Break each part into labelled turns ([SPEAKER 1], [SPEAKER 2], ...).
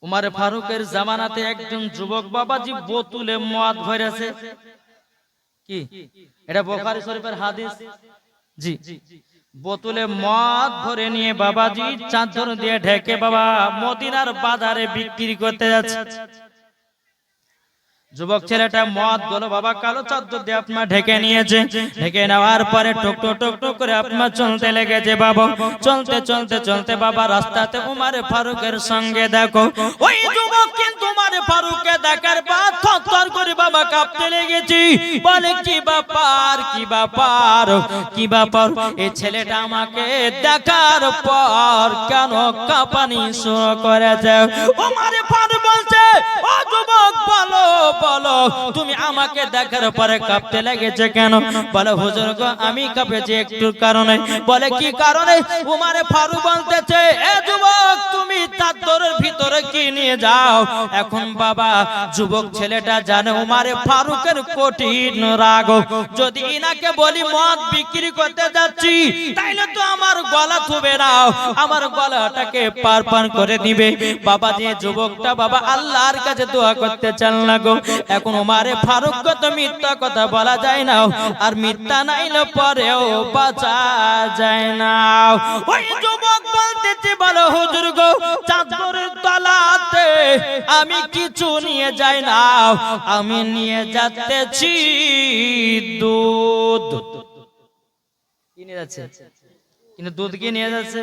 [SPEAKER 1] উমার ফারুকের জামানাতে একজন যুবক বাবাজি বোতলে মদ ভরেছে। কি এটা বুখারী শরীফের হাদিস। জি, বোতলে মদ ভরে নিয়ে বাবাজি চাদর দিয়ে ঢেকে বাবা মদিনার বাজারে বিক্রি করতে যাচ্ছে। যুবক ছেলেটা মদ গুলো বাবা কালো চাদর দিয়ে আপনার ঢেকে নিয়েছে। ঢেকে নেওয়ার পরে টুক টুক টুক টুক করে আপনার চলতে লেগেছে বাবা। চলতে চলতে চলতে বাবা রাস্তাতে উমার ফারুকের সঙ্গে দেখো ওই যুবক কিন্তু উমার ফারুককে দেখার পর থরথর করে বাবা কাঁপতে লেগেছি। বলে কি ব্যাপার, কি ব্যাপার, কি ব্যাপার? এই ছেলেটা আমাকে দেখার পর কেন কাঁপানি শুরু করেছে? উমার ফারুক বলছে ও যুবক বলো বলো তুমি আমাকে দেখার পরে কাঁপতে লেগেছে কেন? বলে হুজুর গো আমি কাঁপেছি একটু কারণে। বলে কি কারণে? উমার ফারুক বলতেছে এ যুবক তুমি চাদরের ভিতরে কি নিয়ে যাও? এখন বাবা যুবক ছেলেটা জানে উমার ফারুকের কঠিন রাগ। যদি ইনাকে বলি মদ বিক্রি করতে যাচ্ছি তাইলে তো আমার গলা থুবে নাও, আমার গলাটাকে পার পার করে দিবে। বাবা যে যুবকটা বাবা আল্লাহর কাছে দোয়া করতে চান না গো। এখন উমারে ফারুক তো মিথ্যা কথা বলা যায় না, আর মিথ্যা নাইলে পরেও বাঁচা যায় না। ওই যুবক বলতেছে বলো হুজুর গো চাদরের তলাতে আমি কিছু নিয়ে যাই না, আমি নিয়ে যাচ্তেছি দুধ। কি নিয়ে যাচ্ছে? কিন্তু দুধ কি নিয়ে যাচ্ছে?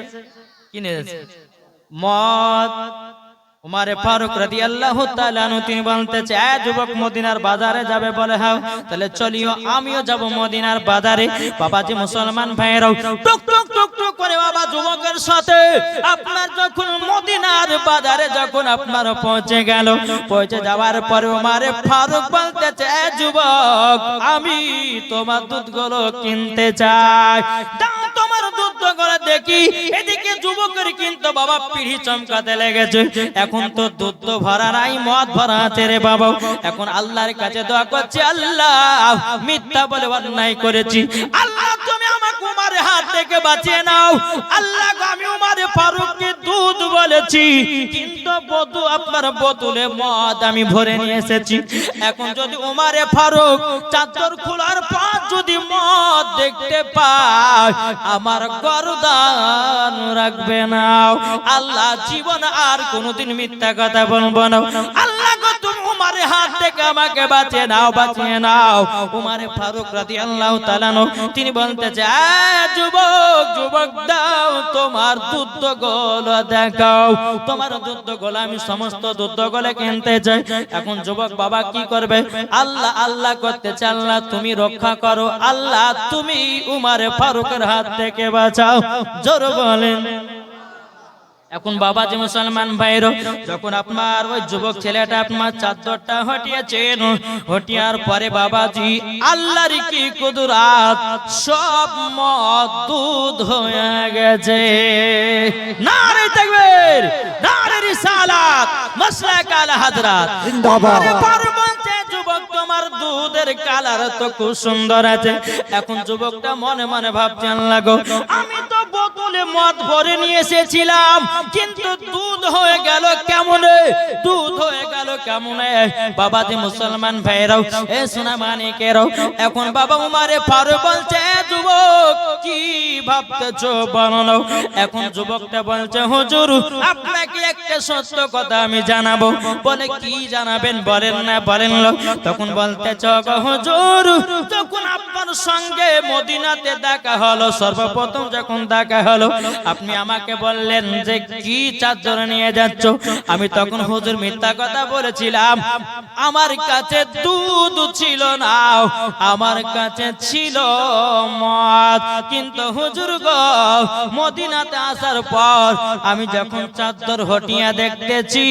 [SPEAKER 1] কি নিয়ে যাচ্ছে? মদ। উমারে ফারুক রাদিয়াল্লাহু তাআলা আনহু তিনি বলতেছে এ যুবক মদিনার বাজারে যাবে? বলে হ্যাঁ। তাহলে চলিও আমিও যাব মদিনার বাজারে। বাবাজি মুসলমান ভাইরাও টুক টুক টুক টুক করে বাবা যুবকের সাথে আপনার যখন মদিনার বাজারে যখন আপনার পৌঁছে গেল, পৌঁছে যাওয়ার পরে উমারে ফারুক বলতেছে এ যুবক আমি তোমার দুধগুলো কিনতে চাই, দাও তোমার দুধগুলো দেখি। এদিকে যুবকের কিন্তু বাবা পিড়ি চমকাতে লেগেছে। এখন তো দুধ ভরা নাই, মদ ভরা আছে রে বাবা। এখন আল্লাহর কাছে দোয়া করছি আল্লাহ মিথ্যা বলে অন্যায় করেছি, আল্লাহ তুমি আমাকে উমারের হাত থেকে বাঁচিয়ে নাও। আল্লাহ আমি উমারে ফারুককে দুধ বলেছি কিন্তু বধু আপনার বোতলে মদ আমি ভরে নিয়ে এসেছি। এখন যদি উমারে ফারুক চাদর খোলার পর যদি মদ দেখতে পায় আমার গর্দান রাখবে না। আল্লাহ জীবন আর কোনোদিন মিথ্যা কথা বলবো না। আল্লাহ গো তুমি উমারের হাত থেকে আমাকে বাঁচিয়ে নাও, বাঁচিয়ে নাও। উমারে ফারুক রাদিয়াল্লাহু তাআলা তিনি বলতেছে যুবক যুবক দাও তোমার দুধগুলো দেখাও, তোমার দুধগুলো আমি সমস্ত দুধগুলো কিনতে চাই। এখন যুবক বাবা কি করবে? আল্লাহ আল্লাহ করতেছে আল্লাহ তুমি রক্ষা করো, আল্লাহ তুমি উমারে ফারুকের হাত থেকে বাঁচাও। জোর বলেন। এখন বাবাজি মুসলমান ভাইরো যখন আপনার ওই যুবক ছেলেটা আপনার চাদরটা হটিয়েছেন, হটিয়ার পরে বাবাজি আল্লাহর কি কুদরত, সব মদ দুধ হয়ে গেছে। নারে তাকবীর, নারে রিসালাত, মাসলাক আলা হযরত জিন্দাবাদ। যুবক তোমার দুধের কালার তো খুব সুন্দর আছে। এখন যুবকটা মনে মনে ভাবছেন লাগো আমি তো বোতলে মদ ভরে নিয়ে এসেছিলাম কিন্তু দুধ হয়ে গেল কেমনে, দুধ হয়ে গেল কেমনে? বাবাজি মুসলমান ভাইরাও এ সোনা মানিকেরাও এখন বাবা উমারে ফারুক বলছে যুবক কি ভাবতেছো বলো। এখন যুবকটা বলছে হুজুর আপনাকে একটা সত্য কথা আমি জানাবো। বলে কি জানাবেন? বলেন না বলেন। তখন বলতেছ হুজুর যখন আপনার সঙ্গে মদিনাতে দেখা হলো, সর্বপ্রথম যখন দেখা হলো আপনি আমাকে বললেন যে কি চাদর নিয়ে যাচ্ছ, আমি তখন হুজুর মিথ্যা কথা বলেছিলাম, আমার কাছে দুধ ছিল না, আমার কাছে ছিল মদ। কিন্তু হুজুর গো মদিনাতে আসার পর আমি যখন চাদর হটিয়া দেখতেছি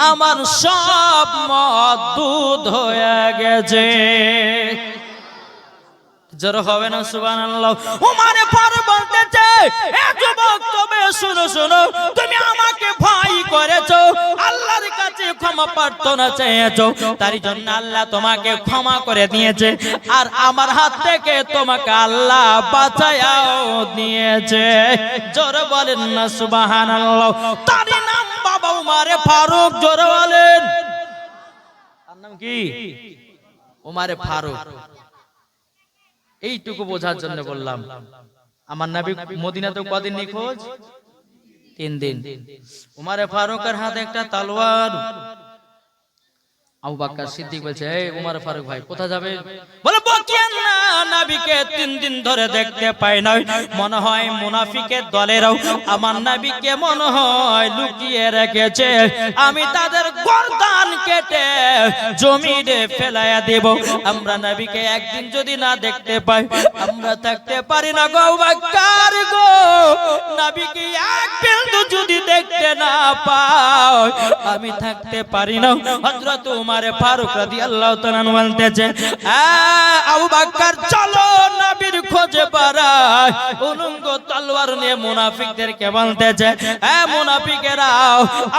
[SPEAKER 1] আমার সব মদ দুধ হয়ে গেছে। জোর হবে না সুবহানাল্লাহ। উমারে ফারুক বলতেছে এ যুবক তবে শুনো শুনো, তুমি আমাকে ভয় করেছো, আল্লাহর কাছে ক্ষমা প্রার্থনা চেয়েছো, তার জন্য আল্লাহ তোমাকে ক্ষমা করে দিয়েছে, আর আমার হাত থেকে তোমাকে আল্লাহ বাঁচায়াও দিয়েছে। জোর বলেন না সুবহানাল্লাহ। তার নাম বাবা উমারে ফারুক, জোরে বলেন। তার নাম কি? উমারে ফারুক। এইটুকু বোঝার জন্য বললাম। আমার নবী মদিনাতে কদিন নিখোঁজ? 3 দিন। উমারে ফারুকের হাতে একটা তলোয়ার। আবু বকর সিদ্দিক বলছে, এই উমর ফারুক ভাই কোথায় যাবে? বলে বকিয়া না, নবীকে 3 দিন ধরে দেখতে পাই না, মনে হয় মুনাফিকের দলেরাও আমার নবীকে মনে হয় লুকিয়ে রেখেছে, আমি তাদের গর্দান কেটে জমিনে ফেলায়া দেব। আমরা নবীকে একদিন যদি না দেখতে পাই আমরা থাকতে পারি না গো আবু বকর গো। নবীকে এক বিন্দু যদি দেখতে না পাই আমি থাকতে পারি না। হযরত উমারে ফারুক রাদিয়াল্লাহু তাআলা বলতেছে, আবু বকর চলো নবীর খোঁজে বেরাই। উলঙ্গ তলোয়ার নিয়ে মুনাফিকদেরকে বলতেছে, মুনাফিকেরা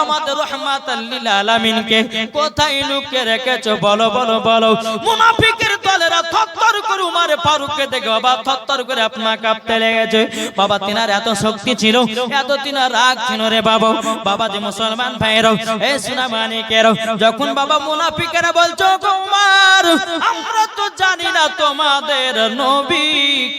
[SPEAKER 1] আমাদের রাহমাতাল লিল আলামিনকে কোথায় লুকিয়ে রেখেছো বলো বলো বলো। মুনাফিকের দলেরা থরথর করে উমারে ফারুককে দেখে বাবা থরথর করে আপনা কাঁপতে লেগেছে। বাবা তিনার এত শক্তি ছিল, এত তিনার রাগ ছিল রে বাবা। বাবা যে মুসলমান ভাইরাও, এই সোনা মানিকেরাও, যখন বাবা মুনাফিকেরা বলছো গো উমর আমরা তো জানি না তোমাদের নবী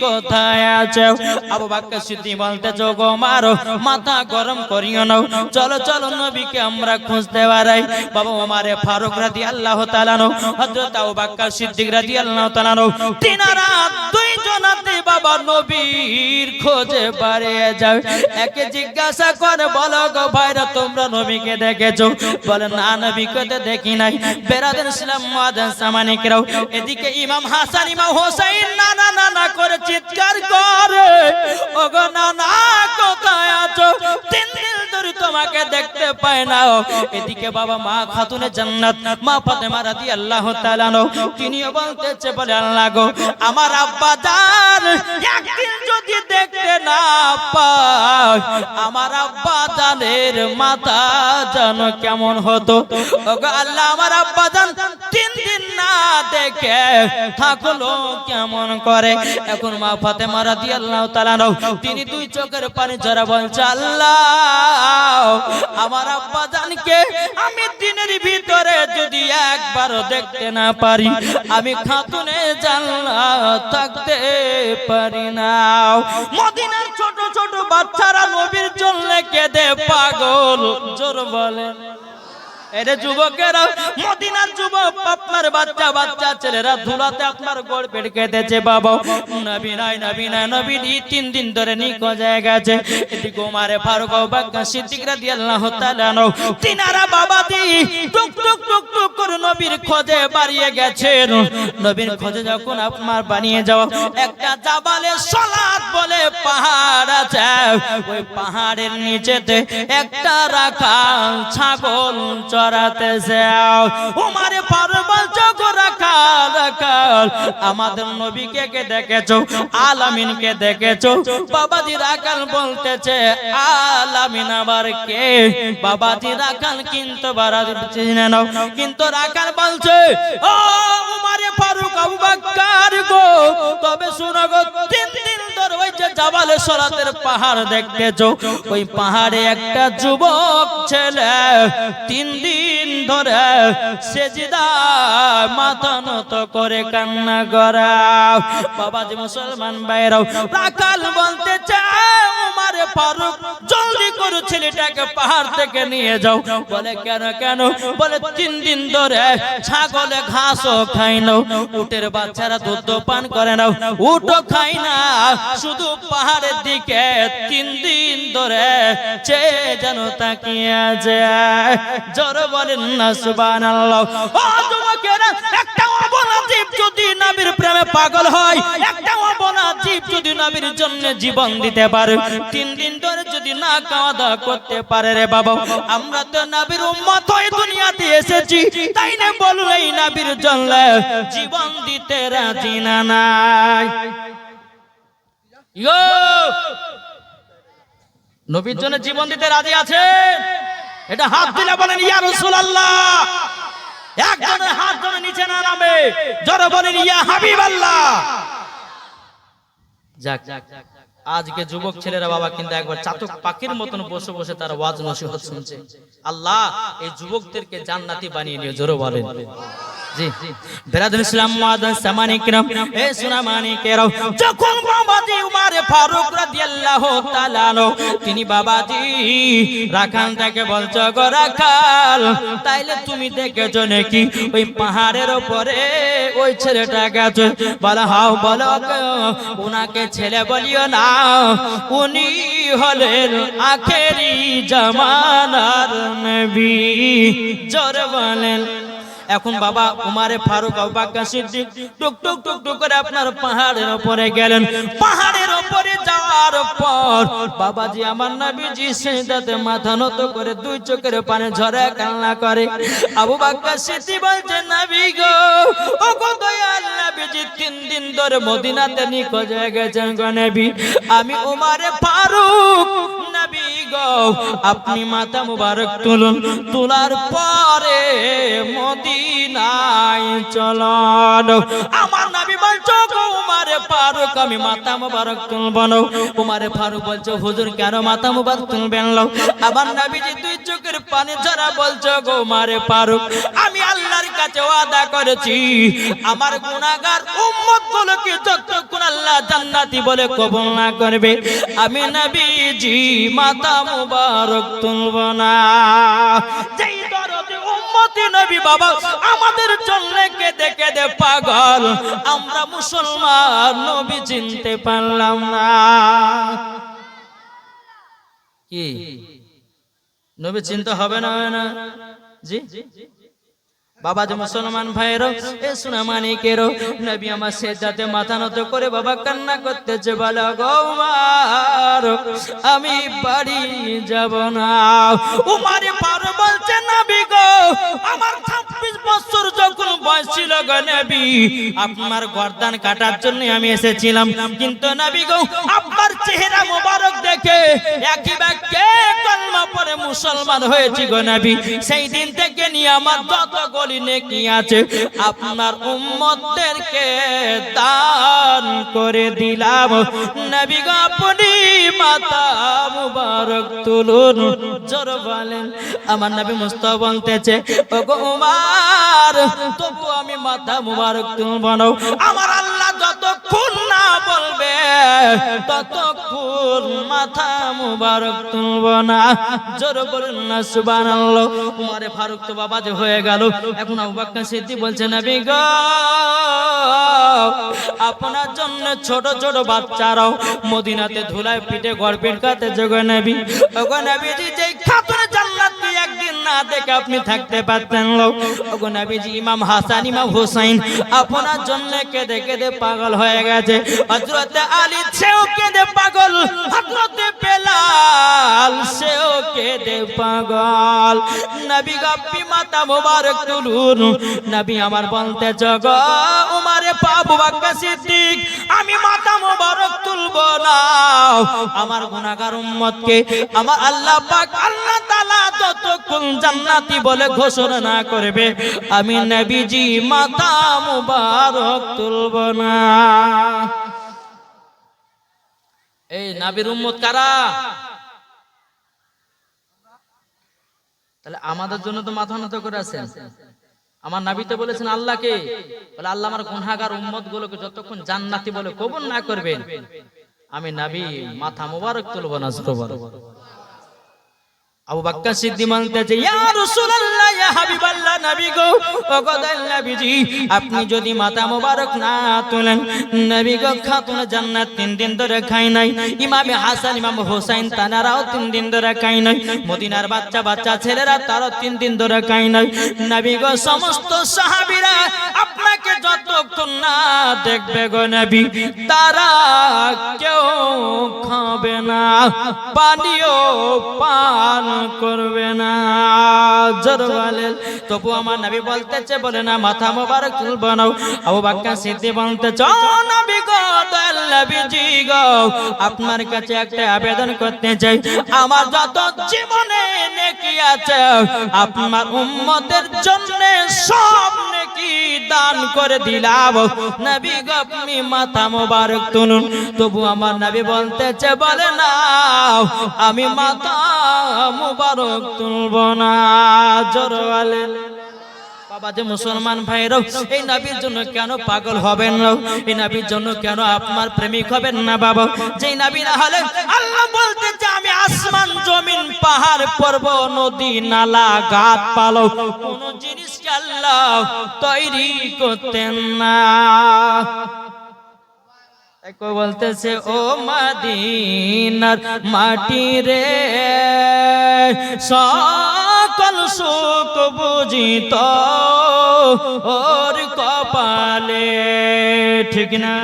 [SPEAKER 1] কোথায় আছে। আবু বকর সিদ্দিক বলতেছে গো উমর মাথা গরম করিও না, চলো চলো নবীকে আমরা খুঁজতে বেরাই। বাবা উমারে ফারুক রাদিয়াল্লাহু তাআলা আনহু, হযরত আবু বকর সিদ্দিক রাদিয়াল্লাহু তাআলা আনহু, তিনারা দুইজনাতে বাবা নবীর খোঁজে বেরিয়ে যায়। একে জিজ্ঞাসা করে বলো গো ভাইরা তোমরা নবীকে দেখেছো? বলে না নবীকে তো দেখি নাই। বেরাদার ইসলাম মুআজ্জিন সামানিকরাও, এদিকে ইমাম হাসান ইমাম হোসেন না না না না করে চিৎকার করে, ওগো না না কোথায় আছো? 3 দিন ধরে তোমাকে দেখতে পাই না। এদিকে বাবা মা খাতুনে জান্নাত মা ফাতেমা রাদিয়াল্লাহু তাআলা আনহা তিনিও বলতেছে, বলে আল্লাহ গো আমার আব্বা জান একদিন যদি দেখতে না পাই আমার আব্বা জানের মাথা জানো কেমন হতো। ওগো আল্লাহ আমার আব্বা জান 3 দিন না দেখে থাকলো কেমন করে। এখন মা ফাতেমা রাদিয়াল্লাহু তাআলা আনহা তিনি 2 চোখের পানি ঝরা বলছে, আল্লাহ আমার আব্বা জানকে আমি দিনের ভিতরে যদি একবারও দেখতে না পারি আমি খাতুনে জান্নাত থাকতে পারি না। মদিনার ছোট ছোট বাচ্চারা নবীর জন্য কেঁদে পাগল, জোর বলেন। এরে যুবকেরা মদিনার যুবক আপনার বাচ্চা বাচ্চা ছেলেরা ধুলাতে আপনার গোড় পেট কেটেছে বাবা নবী নাই নবী নাই নবী 3 দিন ধরে নিখোঁজ হয়ে গেছে। এদিকে উমারে ফারুক আবু বকর সিদ্দিক রাদিয়াল্লাহু তাআলা আনহু তিনারা বাবাজি টুক টুক টুক টুক করে নবীর খোঁজে বাড়িয়ে গেছেন। নবীর খোঁজে যখন আপনার বানিয়ে যাও একটা জাবালে সালাত বলে পাহাড় আছে, ওই পাহাড়ের নিচেতে একটা রাখাল ছাগল চরাতেছে। উমারে ফারুক বলছে গো রাখাল রাখাল আমাদের নবীকে কে দেখেছো? আলামিনকে দেখেছো? বাবাজি রাখাল বলতেছে আলামিন আবার কে? বাবাজি রাখাল কিন্তু বারাজি চিনে নাও, কিন্তু রাখাল বলছে ও উমারে ফারুক আবু বকর গো তবে শুনো গো 3 দিন ধরে ওই যে জাবালে সরাতের পাহাড় দেখতেছো, ওই পাহাড়ে একটা যুবক ছেলে 3 দিন ধরে সেজদায় মাথা নত করে কান্না করে। বাবাজি মুসলমান ভাইরাও রাখাল বলতে চায় উমারে ফারুক জলদি করে ছেলেটাকে পাহাড় থেকে নিয়ে যাও। বলে কেন কেন? বলে 3 দিন ধরে ছাগলে ঘাসও খায় না, উটের বাচ্চারা দুধ পান করে না, উটও খায় না, শুধু পাহাড়ের দিকে 3 দিন ধরে চেয়ে যেন তাকিয়ে আছে। জোর বলেন না সুবহানাল্লাহ। ও যুবকেরা একটা অবলা জীব যদি নবীর প্রেমে পাগল হয়, একটা অবলা জীব যদি নবীর জন্য জীবন দিতে পারে, 3 দিন ধরে যদি না খাওয়া দাওয়া করতে পারে রে বাবা, আমরা তো নবীর উম্মত হয়ে দুনিয়াতে এসেছি, তাই না বলুন এই নবীর জন্য জীবন দিতে রাজি না নাই? ইয়ো নবীর জন্য জীবন দিতে রাজি আছে? এটা হাত দিলে বলেন ইয়া রাসূলুল্লাহ। একজনের হাত ধরে নিচে না নামে জোরে বলেন ইয়া হাবিবাল্লাহ। যাক আজকে যুবক ছেলেরা বাবা কিন্তু একবার চাতক পাখির মতন বসে বসে তারা ওয়াজ নসিহত শুনছে। আল্লাহ এই যুবকদেরকে জান্নাতি বানিয়ে নিয়ে, জোরে বলেন জি। বেরাদুল ইসলাম মুআদ্দান সামানি কিরাম, এ সোনা মানিকেরাও, যখন বাবাজি উমর ফারুক রাদিয়াল্লাহু তাআলা তিনি বাবাজি রাখাল থেকে বলছো গো রাখাল, তাইলে তুমি দেখেছো নাকি ওই পাহাড়ের উপরে ওই ছেলেটা গেছে? বলা হাও, বলো উনাকে ছেলে বলিও না, উনি হলেন আখেরি জামানার নবী, জোরে বলেন। এখন বাবা উমারে ফারুক আবু বকর সিদ্দিক টুক টুক টুক টুক করে আপনার পাহাড়ের উপরে গেলেন। পাহাড়ের উপরে যাওয়ার পর বাবাজি আমার নবীজি সিজদাতে মাথা নত করে দুই চোখের পানি ঝরে কান্না করে। আবু বকর সিদ্দিক বলছে নবী গো, ও গো দয়াল নবীজি 3 দিন ধরে মদিনাতে নিখোঁজ হয়ে গেছেন গো নবী। আমি উমারে ফারুক, নবী গো আপনি মাথা মুবারক তুলুন, তোলার পরে মদিনায় চলন। আমার নবী বলছো গো উমারে ফারুক আমি মাথা মুবারক তুলব না। উমারে ফারুক বলছো হুজুর কেন মাথা মুবারক তুলবেন না? আমার নবীজি দুই চোখের পানি ঝরা বলছো গো উমারে ফারুক আমি আল্লাহর কাছে ওয়াদা করেছি আমার গুনাহগার উম্মত গুলোকে যতক্ষণ আল্লাহ জান্নাতি বলে কবুল না করবে আমি নবীজি মাথা মুবারক তুলব না। যেই দরদে উম্মতি নবী বাবা আমাদের জন্য কেঁদে কেঁদে পাগল, আমরা মুসলমান নবী চিনতে পারলাম না। কি নবী চিনতে হবে না? হয় না জি বাবা যে মুসলমান ভাইয়েরও, এ সোনা মানিকেরও, নবী আমার সিজদাতে মাথা নত করে বাবা কান্না করতেছে, বলো গো উমর আমি বাড়ি যাব না। উমর ফারুক বলছে নবী গো আমার 26 বছর যখন বয়স ছিল গো নবী আপনার গর্দান কাটার জন্য আমি এসেছিলাম, কিন্তু নবী গো আপনার চেহারা মোবারক দেখে একই বাক্যে কলমা পড়ে মুসলমান হয়েছি গো নবী। সেই দিন থেকে নিয়ে আমার যত গলি নেকি আছে আপনার উম্মতদেরকে দান করে দিলাম। নবী গো আপনি মাথা মুবারক তুলুন, জোরে বলেন। আমার নবী মুস্তাফা বলতেছে ও গো উমর তবু আমি মাথা মুবারক তুলব না। আমার আল্লাহ যতক্ষণ না বলবে ততক্ষণ মাথা মুবারক তুলব না, জোরে বলেন না সুবহানাল্লাহ। উমরে ফারুক তো বাবা যে হয়ে গেল, এখন আবু বকর সিদ্দিক বলছে নবী গো আপনার জন্য ছোট ছোট বাচ্চারাও মদিনাতে ধুলায় পিঠে ঘর পিটকাতে যোগ নবী। ওগো নবীজি যেই খাতুন জান্নাতকে একদিন না দেখে আপনি থাকতে পারতেন না। ওগো নবীজি ইমাম হাসান ইমাম হুসাইন আপনার জন্য কেঁদে কেঁদে পাগল হয়ে গেছে। হযরত আলী সেও কেঁদে পাগল, হযরত বেলাল সেও কেঁদে পাগল। নবী গো আপনি মাথা মুবারক তুলুন। নবী আমার বলতে জগ উমরে আবু বকর সিদ্দিক আমি মাথা মুবারক তুলব না। আমার গুনাহগার উম্মতকে আমার আল্লাহ পাক আল্লাহ তাআলা যতক্ষণ জান্নাতি বলে ঘোষণা না করবে আমি নবীজি মাথা মুবারক তুলব না। এই নবীর উম্মত কারা? তাহলে আমাদের জন্য তো মাথা নত করে আছেন। আমার নবী তো বলেছেন আল্লাহকে, বলে আল্লাহ আমার গুনাহগার উম্মত গুলোকে যতক্ষণ জান্নাতি বলে কবুল না করবেন আমি নবী মাথা মুবারক তুলব না। আবু বকর সিদ্দিক বলতেছে ইয়া রাসূলুল্লাহ ইয়া হাবিবাল্লাহ নবী গো ওগো দয়াল নবীজি আপনি যদি মাথা মোবারক না তোলেন নবী গো খাতুন জান্নাত 3 দিন ধরে খাই নাই, ইমাম হাসান ইমাম হুসাইন তানারাও 3 দিন ধরে খাই নাই, মদিনার বাচ্চা বাচ্চা ছেলেরা তারাও 3 দিন ধরে খাই নাই। নবী গো সমস্ত সাহাবীরা আপনাকে যতক্ষণ না দেখবে গো নবী তারা কেউ খাবে না, পানিও পান করবে না। জোরে বলেন। তবু আমার নবী বলতেছে বলে না মাথা মোবারক তুলব না। আবু বকর সিদ্দিক বলতেছে ও নবী গো দয়াল নবীজি গো আপনার কাছে একটা আবেদন করতে চাই, আমার যত জীবনে নেকি আছে আপনার উম্মতের জন্য সব নেকি দান করে করে দিলাম নবী গো আপনি মাথা মোবারক তুলুন তবু আমার নবী বলতেছে বলে না আমি মাথা মোবারক তুলব না জোরে বলেন বাবা যে মুসলমান ভাইরাও এই নবীর জন্য কেন পাগল হবেন না এই নবীর জন্য কেন আপনার প্রেমিক হবেন না বাবা যেই নবী না হলে আল্লাহ বলতেছে আমি আসমান জমিন পাহাড় পর্বত নদী নালা গাছ পালক কোন জিনিসকে আল্লাহ তৈরি করতেন না একো বলতেছে ও মদিনার মাটি রে সকল সুখ বুঝিত ওর কপালে ঠিক না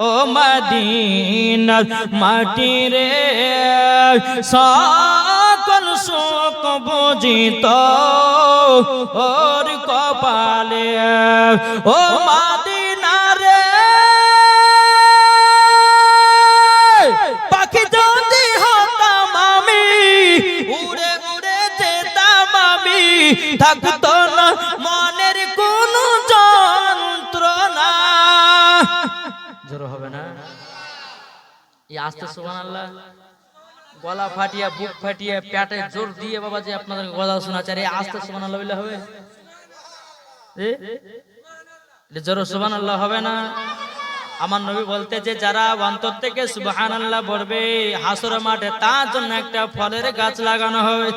[SPEAKER 1] ও মদিনার মাটি রে সকল সুখ বুঝিত ওর কপালে ও মদিনা রে পাখি যদি হতাম আমি উড়ে উড়ে যেতাম আমি থাকতো না মনের কোন যন্ত্রণা জোর হবে না এই আস্তে সুবহানাল্লাহ গলা ফাটিয়া বুক ফাটিয়া পেটে জোর দিয়ে বাবা যে আপনাদের গলা শোনাচ্ছে এই আস্তে সুবহানাল্লাহ বললে হবে জোর সুবহানাল্লাহ হবে না আমার নবী বলতে যে যারা অন্তর থেকে সুবহানাল্লাহ বলবে হাসরের মাঠে তার জন্য একটা ফলের গাছ লাগানো হবে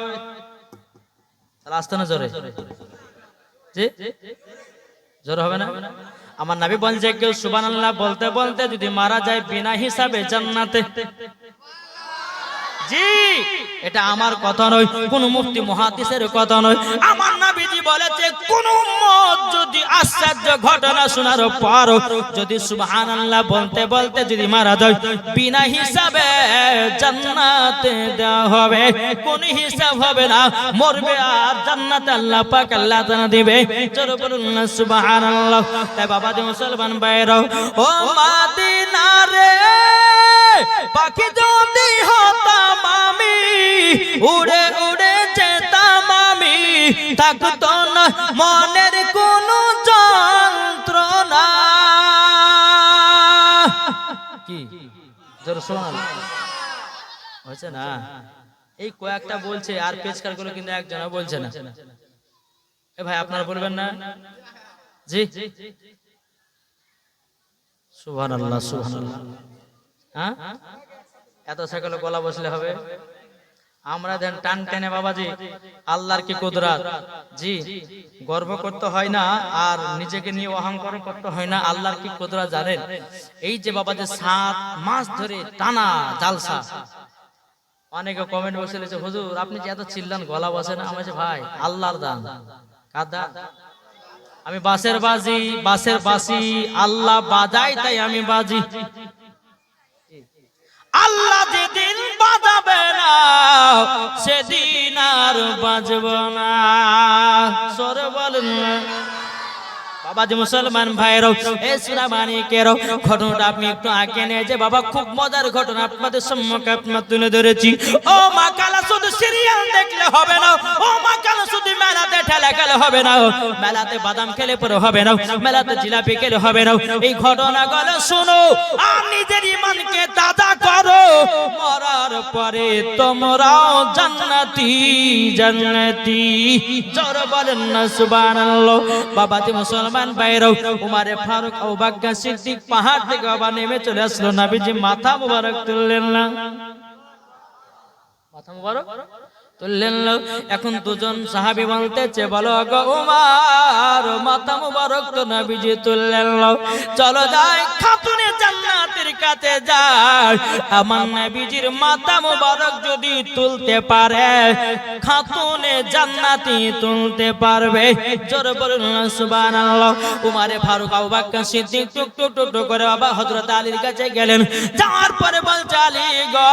[SPEAKER 1] তাহলে আসতে না জোরে জি জোর হবে না আমার নবী বলছে কেউ সুবহানাল্লাহ বলতে বলতে যদি মারা যায় বিনা হিসাবে জান্নাতে জি এটা আমার কথা নয় কোন মুফতি মুহাদ্দিসের কথা নয় আমার নবীজি বলেছে কোন উম্মত যদি আশ্চর্য ঘটনা শোনার পর যদি সুবহানাল্লাহ বলতে বলতে যদি মারা যায় বিনা হিসাবে জান্নাতে দেওয়া হবে কোন হিসাব হবে না মরবে আর জান্নাতে আল্লাহ পাক আল্লাহ তাআলা দিবে জোরে বলুন না সুবহানাল্লাহ তাই বাবা যে মুসলমান ভাইরা ও মদিনা রে পাখি যদি হতাম আমি উড়ে উড়ে যেতাম আমি থাকতো না মনের কোন যন্ত্রণা কি জোরে শোনান হয়েছে না এই কয়েকটা বলছে আর পেশকার গুলো কিন্তু একজনা বলছে না এ ভাই আপনারা বলবেন না জি সুবহানাল্লাহ সুবহানাল্লাহ হ্যাঁ এত সকালে গলা বসলে হবে আমরা দেন টান টেনে বাবাজি আল্লাহর কি কুদরত জি গর্ব করতে হয় না আর নিজেকে নিয়ে অহংকার করতে হয় না আল্লাহর কি কুদরত জানেন এই যে বাবাজি 7 মাস ধরে টানা জালসা অনেকে কমেন্ট বসে লিখেছে হুজুর আপনি যে এত চিল্লান গলা বসে না আমি বলছি ভাই আল্লাহর দান কার দান আমি বাঁশের বাঁশি আল্লাহ বাজায় তাই আমি বাজি আল্লাহ যেদিন বাজাবে না সেদিন আর বাজব না সরে বলেন বাবা যে মুসলমান ভাইরাও এই সূরা মানিকের ঘটনাটা আপনি একটু আগে নিয়ে যে বাবা খুব মজার ঘটনা আপনাদের সম্মুখে আপনাদের তুলে ধরেছি ও মা কালা শুধু সিরিয়াল দেখলে হবে না ও মা কালা শুধু মেলাতে ঠেলা খেলে হবে না মেলাতে বাদাম খেলে পরে হবে না মেলাতে জিলাপি খেলে হবে না এই ঘটনাগুলো শোনো আর নিজের ঈমানকে তাজা করো মরার পরে তোমরাও জান্নাতি জান্নাতি জোরে বলেন না সুবহানাল্লাহ বাবা যে মুসলমান বাইরেও উমারে ফারুক আবু বকর সিদ্দিক পাহাড় থেকে বাবা নেমে চলে আসলো নবীজি মাথা মুবারক তুললেন না মাথা মুবারক তুললেন না এখন দুজন সাহাবী বলতেছে বলো গো উমার মাথা মুবারক তো নবীজি তুললেন না চলো যাই খাতুনে জান্নাতের কাছে যাই আমার নবীজির মাথা মুবারক যদি তুলতে পারে খাতুনে জান্নাতি তুলতে পারবে জোরে বলুন সুবহানাল্লাহ উমারে ফারুক আবু বকর সিদ্দিক টুক টুক টুক করে বাবা হযরত আলীর কাছে গেলেন যাওয়ার পরে বলছে আলী গো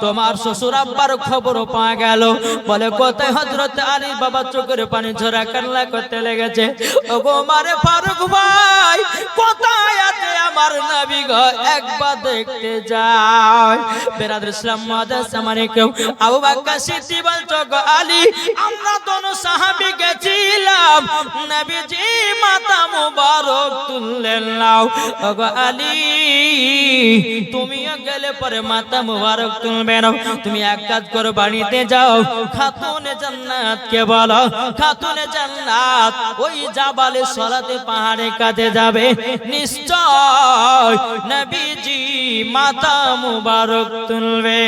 [SPEAKER 1] তোমার শ্বশুর আব্বার খবর পাওয়া গেল বলে কোথায় হযরত আলী বাবা চোখের পানি ঝরা কান্না করতে লেগেছে ওগো উমারে ফারুক ভাই কোথায় আছে আমার নবী গো একবার দেখতে যাই বেরাদর ইসলাম মুআদ্দাস আমারে কেউ আবু বকর সিদ্দিক বলছো গো আলী আমরা দোনো সাহাবী গেছিলাম নবীজি মাথা মুবারক তুললেন নাও। ওগো আলী তুমিও গেলে পরে মাথা মুবারক তুলবে না, তুমি এক কাজ করো বাড়িতে যাও, খাতুনে জান্নাত কে বলো, খাতুনে জান্নাত ওই জাবালে সলাতে পাহাড়ে কাছে যাবে, নিশ্চয় নবীজি মাথা মুবারক তুলবে।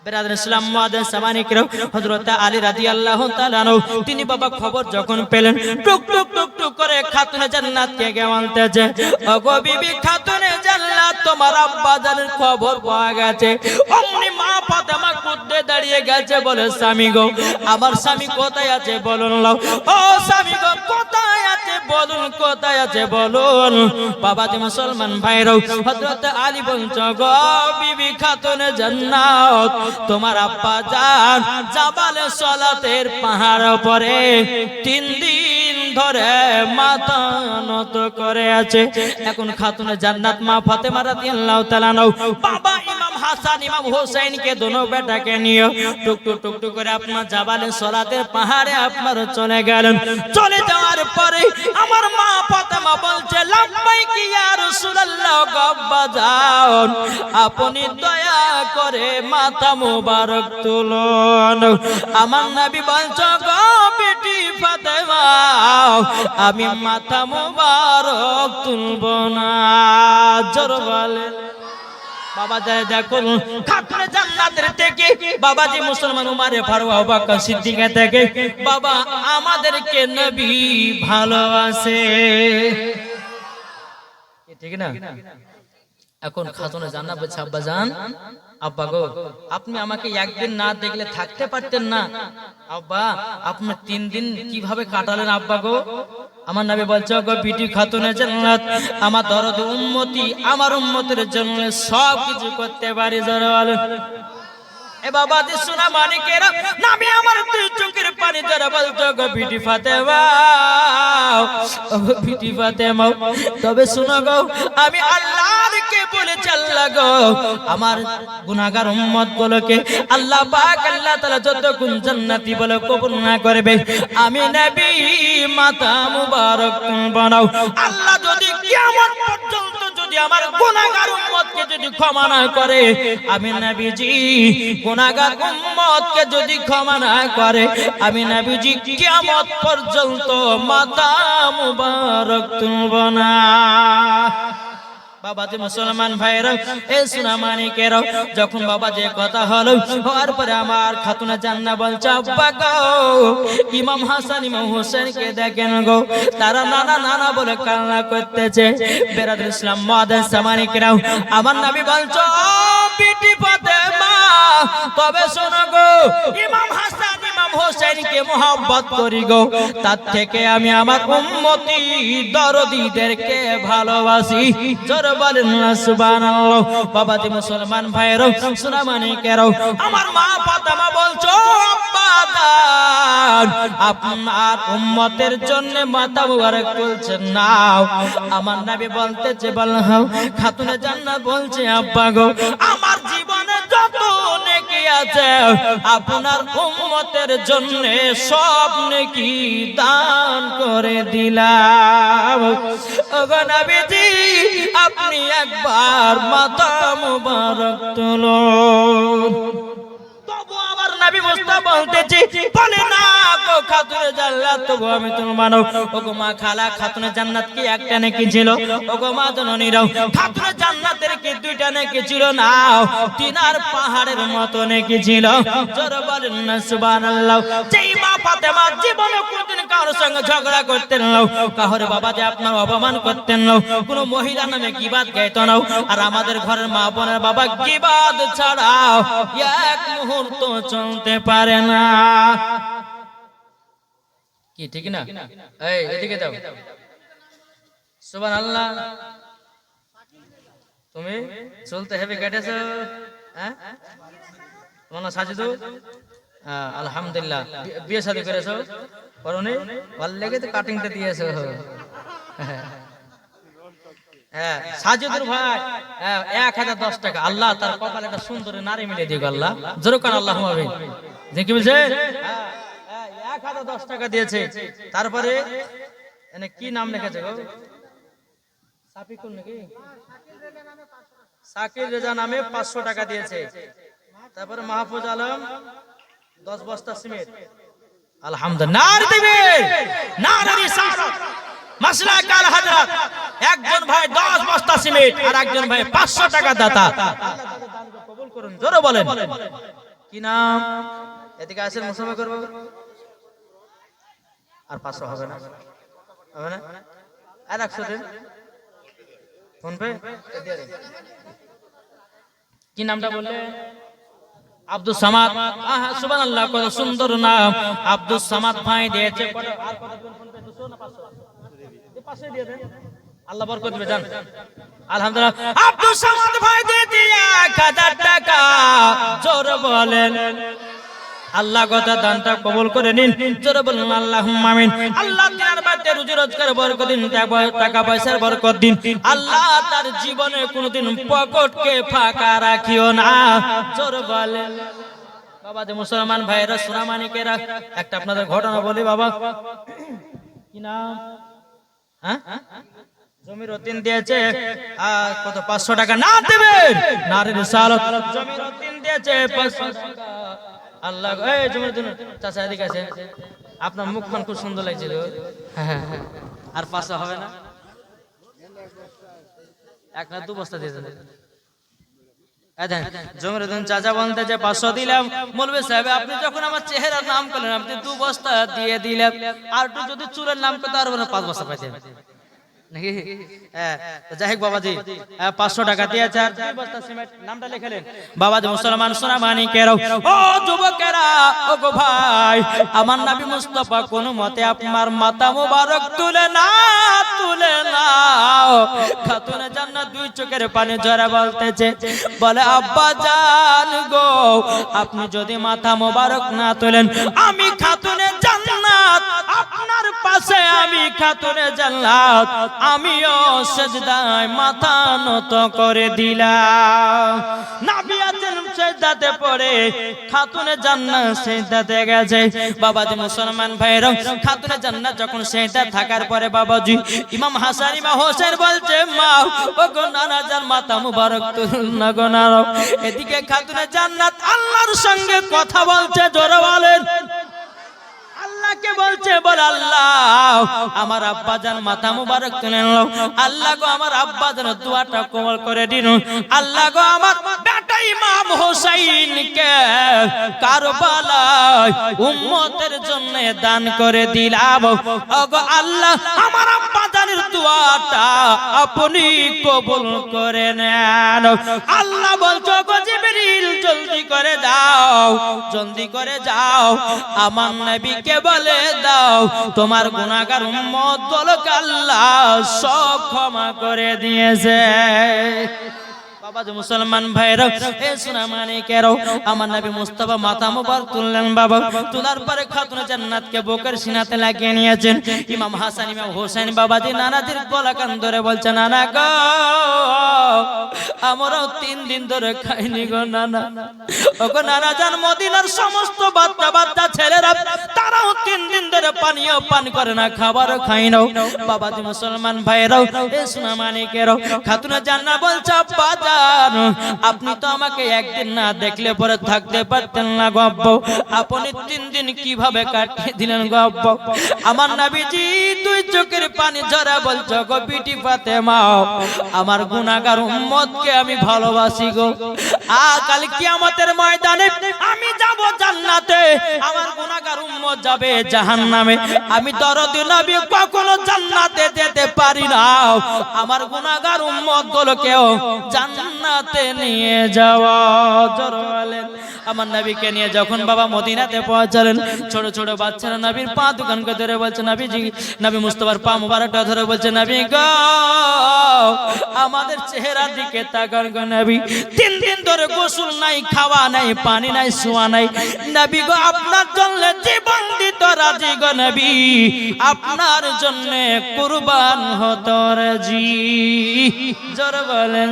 [SPEAKER 1] বেরাদার ইসলাম মুআদ্দিন সামানি কিরাম, হযরত আলী রাদিয়াল্লাহু তাআলা আনহু তিনি বাবা খবর যখন পেলেন, টুক টুক টুক টুক করে খাতুনে জান্নাত কে বলতেছে, ওগো বিবি খাতুনে জান্নাত তোমার আব্বা জানের খবর পাওয়া গেছে। অমনি মা ফাতেমা কুদ্দে দাঁড়িয়ে গেছে, বলে স্বামী গো আমার স্বামী কোথায় আছে বলুন লাও। ও স্বামী গো কোথায় আছে বলুন, কোথায় আছে বলুন। বাবাজি মুসলমান ভাইরাও, হযরত আলী বলছো গো বিবি খাতুনে জান্নাত তোমার আব্বা জান জাবালে সলাতের পাহাড় উপরে 3 দিন ধরে মাথা নত করে আছে। এখন খাতুনে জান্নাত মা ফাতেমা রাদিয়াল্লাহু তাআলা বাবা ইমাম হাসান ইমাম হোসেন কে দোনো বেটাকে নিয়ে টুক টুক টুক টুক করে আপনার জাবালে সলাতের পাহাড়ে আপনার চলে গেলেন। চলে যাওয়ার পরে আমার মা ফাতেমা বলছে, লাব্বাইক ইয়া রাসূলুল্লাহ, আব্বা জান আপনি দয়া করে মাথা মুবারক তুলুন। আমার নবী বলছো গো বেটি ফাতেমা আমি মাথা মুবারক তুলব না। জোর বলে বাবা যায় দেখুন খাতুনে জান্নাতের থেকে বাবাজি মুসলমান উমারে ফারুক আবু বকর সিদ্দিক থেকে বাবা আমাদেরকে নবী ভালোবাসে, ঠিক না? এখন খাতুনে জান্নাত বলছে, আব্বা জান আব্বা গো আপনি আমাকে একদিন না দেখলে থাকতে পারতেন না, আব্বা আপনি 3 দিন কিভাবে কাটালেন আব্বা গো। আমার নবী বলছে, গো বিটি খাতুনে জান্নাত আমার দরদ উম্মতি আমার উম্মতের জন্য সব কিছু করতে পারি। জোরে বলেন এ বাবা দি সোনা মানিকেরা, নামে আমার দুই চোখের পানি ধরে বলতো, গো বিটি ফাতেমা ও বিটি ফাতেমা তবে শুনো গো আমি আল্লাহকে বলেছি, আল্লাহ গো আমার গুনাহগার উম্মত গুলোকে আল্লাহ পাক আল্লাহ তাআলা যত গুণ জান্নাতি বলে কবুল না করবে, আমি নবী মাথা মুবারক বানাও। আল্লাহ যদি কিয়ামত পর্যন্ত যদি আমার গুনাহগার উম্মতকে যদি ক্ষমা না করে, আমি নবীজি গুনাহগার উম্মতকে যদি ক্ষমা না করে, আমি নবীজি কিয়ামত পর্যন্ত মাথা মুবারক তুলব না। বাবাজি মুসলমান ভাইরা এ সোনা মানিকেরা, যখন বাবা যে কথা হলো হওয়ার পরে আমার খাতুনে জান্নাত বলছে, আব্বা গো ইমাম হাসান ইমাম হোসেন কে দেখেন গো তারা নানা নানা বলে কান্না করতেছে। বেরাদার ইসলাম মুআদ্দিন সামানিকেরা, আমার নবী বলছো বিটি ফাতেমা তবে শোনো গো ইমাম হাসান ইমাম হোসেনকে মোহাব্বত করি গো, তার থেকে আমি আমার উম্মতি দরদীদেরকে ভালোবাসি। জোরে বলেন না সুবহানাল্লাহ। বাবাজি মুসলমান ভাইরা সোনা মানিকেরা, আমার মা ফাতেমা বলছো, আব্বা জান আপনার উম্মতের জন্য মাথা মুবারক তুলছেন নাও। আমার নবী বলতেছে, বলহাও খাতুনে জান্নাত বলছে, আব্বা গো আমার জীবনে যত নেকি আছে আপনার উম্মতের জন্য সব নেকি দান করে দিলাম। ওগো নবীজি আপনি একবার মাথা মুবারক তুলুন। তবু আমার নবী মুস্তাফা বলতেছে, বলে না গো খাতুনে জান্নাত তবু আমি তোমার মানব। ওগো মা খালা খাতুনে জান্নাত কি একটা নাকি ছিল? ওগো মা জননীরাও খাতুনে জান্নাতের কি 2টা নাকি ছিল না, 3 পাহাড়ের মতো নাকি ছিল। জোরে বলেন না সুবহানাল্লাহ। যেই মা ফাতেমা জীবনে কোনদিন কারোর সঙ্গে ঝগড়া করতেন না, কাহরে বাবা যে আপনার অপমান করতেন না, কোন মহিলা নামে গীবাত গাইতো না। আর আমাদের ঘরের মা বোনের বাবা গীবাত ছাড়া এক মুহূর্ত চলতে পারে না, কি ঠিক না? এই এদিকে দাও সুবহানাল্লাহ। তুমি চলতে হেভি কেটেছো, হ্যাঁ তোমার নাম সাজিদু, আলহামদুলিল্লাহ। বিয়ে শাদী করেছো? করনি? ভালো লেগে তো কাটিংটা দিয়েছো। হ্যাঁ সাজিদুর ভাই 1010 টাকা। আল্লাহ তার কপালে একটা সুন্দর নারী মিলে দিক। আল্লাহ জোরে কান আল্লাহুম্মা আমিন। যে কি বলছে খাতা 10 টাকা দিয়েছে। তারপরে এনে কি নাম লিখেছে গো? সাফিকুল নাকি শাকির রেজা নামে 500 টাকা দিয়েছে। তারপরে মাহফুজ আলম 10 বস্তা সিমেন্ট। আলহামদুলিল্লাহ, নারে তাকবীর, নারে রিসালাত, মাসলাক আল হযরত। একজন ভাই 10 বস্তা সিমেন্ট আর একজন ভাই 500 টাকা দাতা। আল্লাহ তাদের দানকে কবুল করুন, জোরে বলেন। কি নাম? এদিকে আসেন, মুসাফা করব। আর 500 হবে না, হবে না? আর 100 দেন ফোন পে দিয়ে দেন। কি নামটা বললে? আব্দুল সামাদ। আহা সুবহানাল্লাহ, কত সুন্দর নাম। আব্দুল সামাদ ভাই দিয়েছে। আর কত দিবেন ফোন পে? 200 না 500? 500 দিয়ে দেন, আল্লাহ বরকত দিবে। জান আলহামদুলিল্লাহ, আব্দুল সামাদ ভাই দিয়েছে 1000 টাকা। জোরে বলেন, আল্লাহ কথা দানটা কবুল করে নিন, জোরে বলুন আল্লাহুম্মা আমিন। আল্লাহ তার বাড়িতে রুজি রোজগার বরকত দিন, টাকা পয়সার বরকত দিন। আল্লাহ তার জীবনে কোনোদিন পকেটকে ফাঁকা রাখিও না, জোরে বলেন। বাবা যে মুসলমান ভাইরা সোনামানিকেরা, একটা আপনাদের ঘটনা বলি বাবা। কি নাম? হ্যাঁ, জমির উদ্দিন দিয়েছে কত? 500 টাকা। না দেবেন, নারে রিসালাত। জমির উদ্দিন দিয়েছে 500 টাকা। আল্লাহ, এই জমির উদ্দিন চাচা এদিকে আছে, আপনার মুখখান খুব সুন্দর লাগছিল। আর 500 হবে না? 1 না 2 বস্তা দিয়ে দেন। জমির উদ্দিন চাচা বলতে যে 500 দিলাম। মৌলভী সাহেব, আপনি যখন আমার চেহারার নাম করলেন, আপনি 2 বস্তা দিয়ে দিলেন। আর একটু যদি চুলের নাম করতে আরো 5 বস্তা পাইতেন নাকি? যাই হোক বাবাজি, 500 টাকা দিয়েছে আর 2 বস্তা সিমেন্ট। নামটা লিখলেন। বাবাজি মুসলমান সোনামানিকেরা, ও যুবকেরা, ও গো ভাই, আমার নবী মুস্তাফা কোন মতে আপনার মাথা মুবারক তুলে নাও। খাতুনে জান্নাত 2 চোখের পানি ঝরা বলতেছে, বলে আব্বা জান গো, আপনি যদি মাথা মুবারক না তোলেন, আমি খাতুনে জান্নাত আপনার পাশে, আমি খাতুনে জান্নাত, আমিও সেজদায় মাথা নত করে দিলাম। নবী আছেন সেজদাতে পড়ে, খাতুনে জান্নাত সেজদাতে গেছে। বাবাজি মুসলমান ভাইরা, খাতুনে জান্নাত যখন সেজদা থাকার পরে বাবাজি ইমাম হাসান ইমাম হোসেন বলছে, মা ও গো নানা জান, মাথা মুবারক তুলুন না গো নানা। এদিকে খাতুনে জান্নাত আল্লাহর সঙ্গে কথা বলছে, জোরে বলেন। আল্লাহকে বলছে, বল আল্লাহ আমার আব্বা জান মাথা মুবারক তুলে নাও। আল্লাহ গো আমার আব্বা জান দোয়াটা কবুল করে দিন। আল্লাহ গো আমার বেটা ইমাম হোসেইনকে কারবালায় উম্মতের জন্য দান করে দিলাম। ওগো আল্লাহ আমার আব্বা জানের দোয়াটা আপনি কবুল করে নেন। আল্লাহ বলছো, গো জিবরিল জলদি করে যাও, জলদি করে যাও, আমার নবীকে বলে দাও তোমার গুনাহগার উম্মত গুলোকে আল্লাহ সব ক্ষমা করে দিয়েছে। বাবা যে মুসলমান ভাইরা, এ সোনামানিকেরা, আমার নবী মুস্তাফা মাথা মুবারক তুললেন। বাবা তোলার পরে খাতুনে জান্নাতকে বুকের সিনাতে লাগিয়ে নিয়েছেন। ইমাম হাসান ইমাম হোসেন বাবাজি নানাজির গলা কান ধরে বলছে, নানা গো, আমরাও 3 দিন ধরে খাইনি গো নানা। ওগো নানা জান, মদিনার সমস্ত বাচ্চা ছেলেরা তারাও 3 দিন ধরে পানিও পান করে না, খাবারও খাই না। বাবাজি মুসলমান ভাইরা, এ সোনামানিকেরা, খাতুনে জান্নাত বলছে, আব্বা জান আপনি তো আমাকে একদিন না দেখলে পরে থাকতে পারতেন না গো আব্বা, আপনি 3 দিন কিভাবে কাটিয়ে দিলেন গো আব্বা। আমার নবীজি 2 চোখের পানি ঝরা বলছো, গো বিটি ফাতেমা, আমার গুনাহগার উম্মতকে আমি ভালোবাসি গো। কাল কিয়ামতের ময়দানে আমি যাব জান্নাতে, আমার গুনাহগার উম্মত যাবে জাহান্নামে। আমি দরদি নবী কখনো জান্নাতে যেতে পারি না, আমার গুনাহগার উম্মত গুলোকেও জান্নাতে নিয়ে যাওয়া। জোরে বলেন। আমার নবীকে নিয়ে যখন বাবা মদিনাতে পৌঁছালেন, ছোট ছোট বাচ্চারা নবীর পা দুখানকে ধরে বলছে, নবীজি, নবী মুস্তাফার পা মুবারকটা ধরে বলছে, নবী গো আমাদের চেহারার দিকে তাকান গো নবী, 3 দিন ধরে গোসল নাই, খাওয়া নাই, পানি নাই, শোয়া নাই। নবী গো আপনার জন্য জীবন দিতে রাজি গো নবী, আপনার জন্য কুরবান হতে রাজি। জোরে বলেন।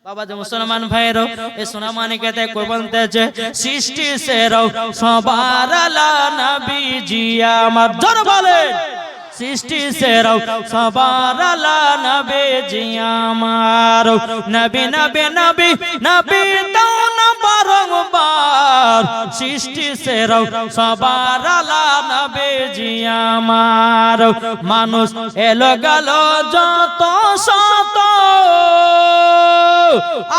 [SPEAKER 1] বাবা যে মুসলমান ভাইরো এ সোনামানিকেতে কই বলতেছে সৃষ্টি সেরাও সবার আলা নবীজি আমার জোর বলেন সৃষ্টি সেরাও সবার আলা নবীজি আমার নবী নবী নবী নবী দাও না বারংবার সৃষ্টি সেরাও সবার আলা নবীজি আমার মানুষ এলো গেল যত শত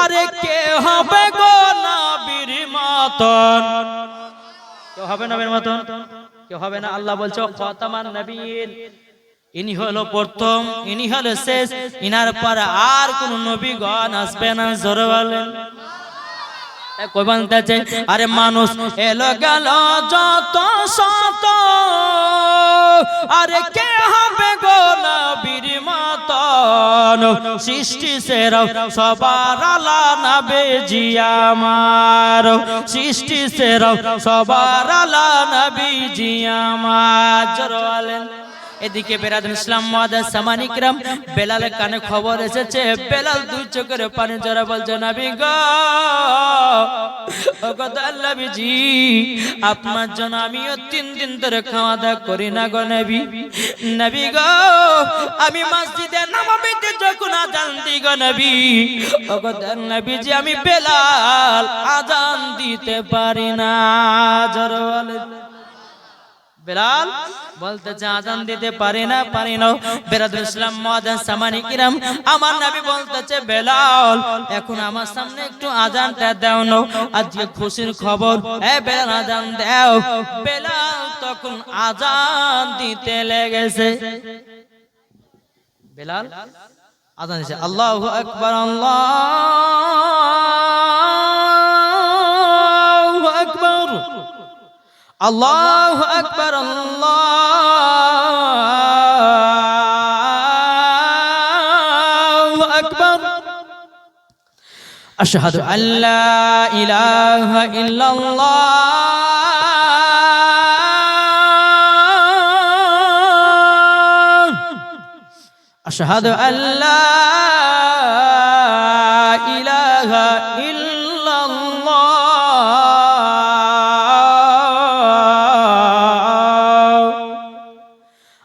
[SPEAKER 1] আরে কে হবে গো নবীর মতন কেউ হবে নবীর মতন কেউ হবে না আল্লাহ বলছে খাতামান নবীন ইনি হলো প্রথম ইনি হলো শেষ ইনার পর আর কোন নবীগণ আসবে না জোরে বলেন কই বলতেছে আরে মানুষ এলো গেল যত শত আরে কে হবে গো নবীর মতন সৃষ্টি সেরাও সবার আলা নবীজি আমার সৃষ্টি সেরাও সবার আলা নবীজি আমার জোরে বলেন এদিকে বেরাদুল ইসলাম মুআদ্দাস সামানি کرام বেলালের কানে খবর এসেছে বেলাল দুই চোখের পানি জোরে বলছে নবী গো ওগো নবীজি আপনার জন্য আমিও 3 দিন ধরে খাওয়া দাওয়া করি না গো নবী নবী গো আমি মসজিদে নববীতে যখন আযান দিই গো নবী ওগো নবীজি আমি বেলাল আযান দিতে পারি না জোরে বলেন বেলাল বলতেছে আযান দিতে পারি না বেরাদুল ইসলাম মুআদ্দাস সামানি کرام আমার নবী বলতেছে বেলাল এখন আমার সামনে একটু আযানটা দাও না আজকে খুশির খবর এ বেলাল আযান দাও বেলাল তখন আযান দিতে লেগেছে বেলাল আযান দিছে আল্লাহু আকবার আল্লাহু আকবার আল্লাহু আকবার আল্লাহু আকবার আশহাদু আল্লা ইলাহা ইল্লাল্লাহ আশহাদু আল্লা ইলাহা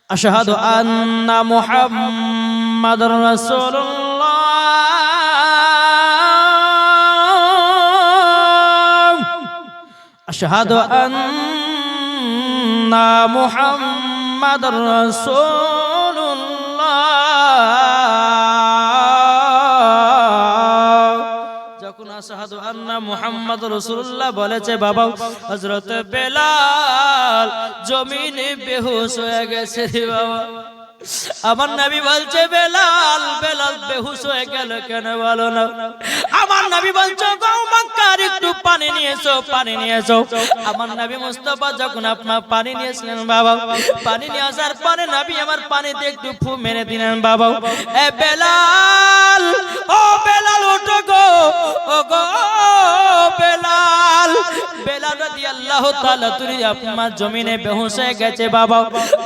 [SPEAKER 1] আশহাদু আন্না মুহাম্মাদুর রাসূলুল্লাহ আশহাদু আন্না মুহাম্মাদুর রাসূলুল্লাহ যখন আশহাদু আন্না মুহাম্মাদুর রাসূলুল্লাহ বলেছে বাবা হযরত বেলাল জমিনে বেহুশ হয়ে গেছে বাবা আমার নবী বলছে বেলাল বেলাল বেহুশ হয়ে গেল কেন বলো না আমার নবী বলছে গো মক্কার একটু পানি নিয়ে এসো আমার নবী মুস্তাফা যখন আপনার পানি নিয়েছিলেন বাবা পানি নিয়ে আসার পরে নবী আমার পানিতে একটু ফু মেরে দিলেন বাবা এ বেলাল ও বেলাল ওঠো গো ও গো বেলাল বেলাল রাদিয়াল্লাহু তাআলা তুই আপনার জমিনে বেহুশ হয়ে গেছে বাবা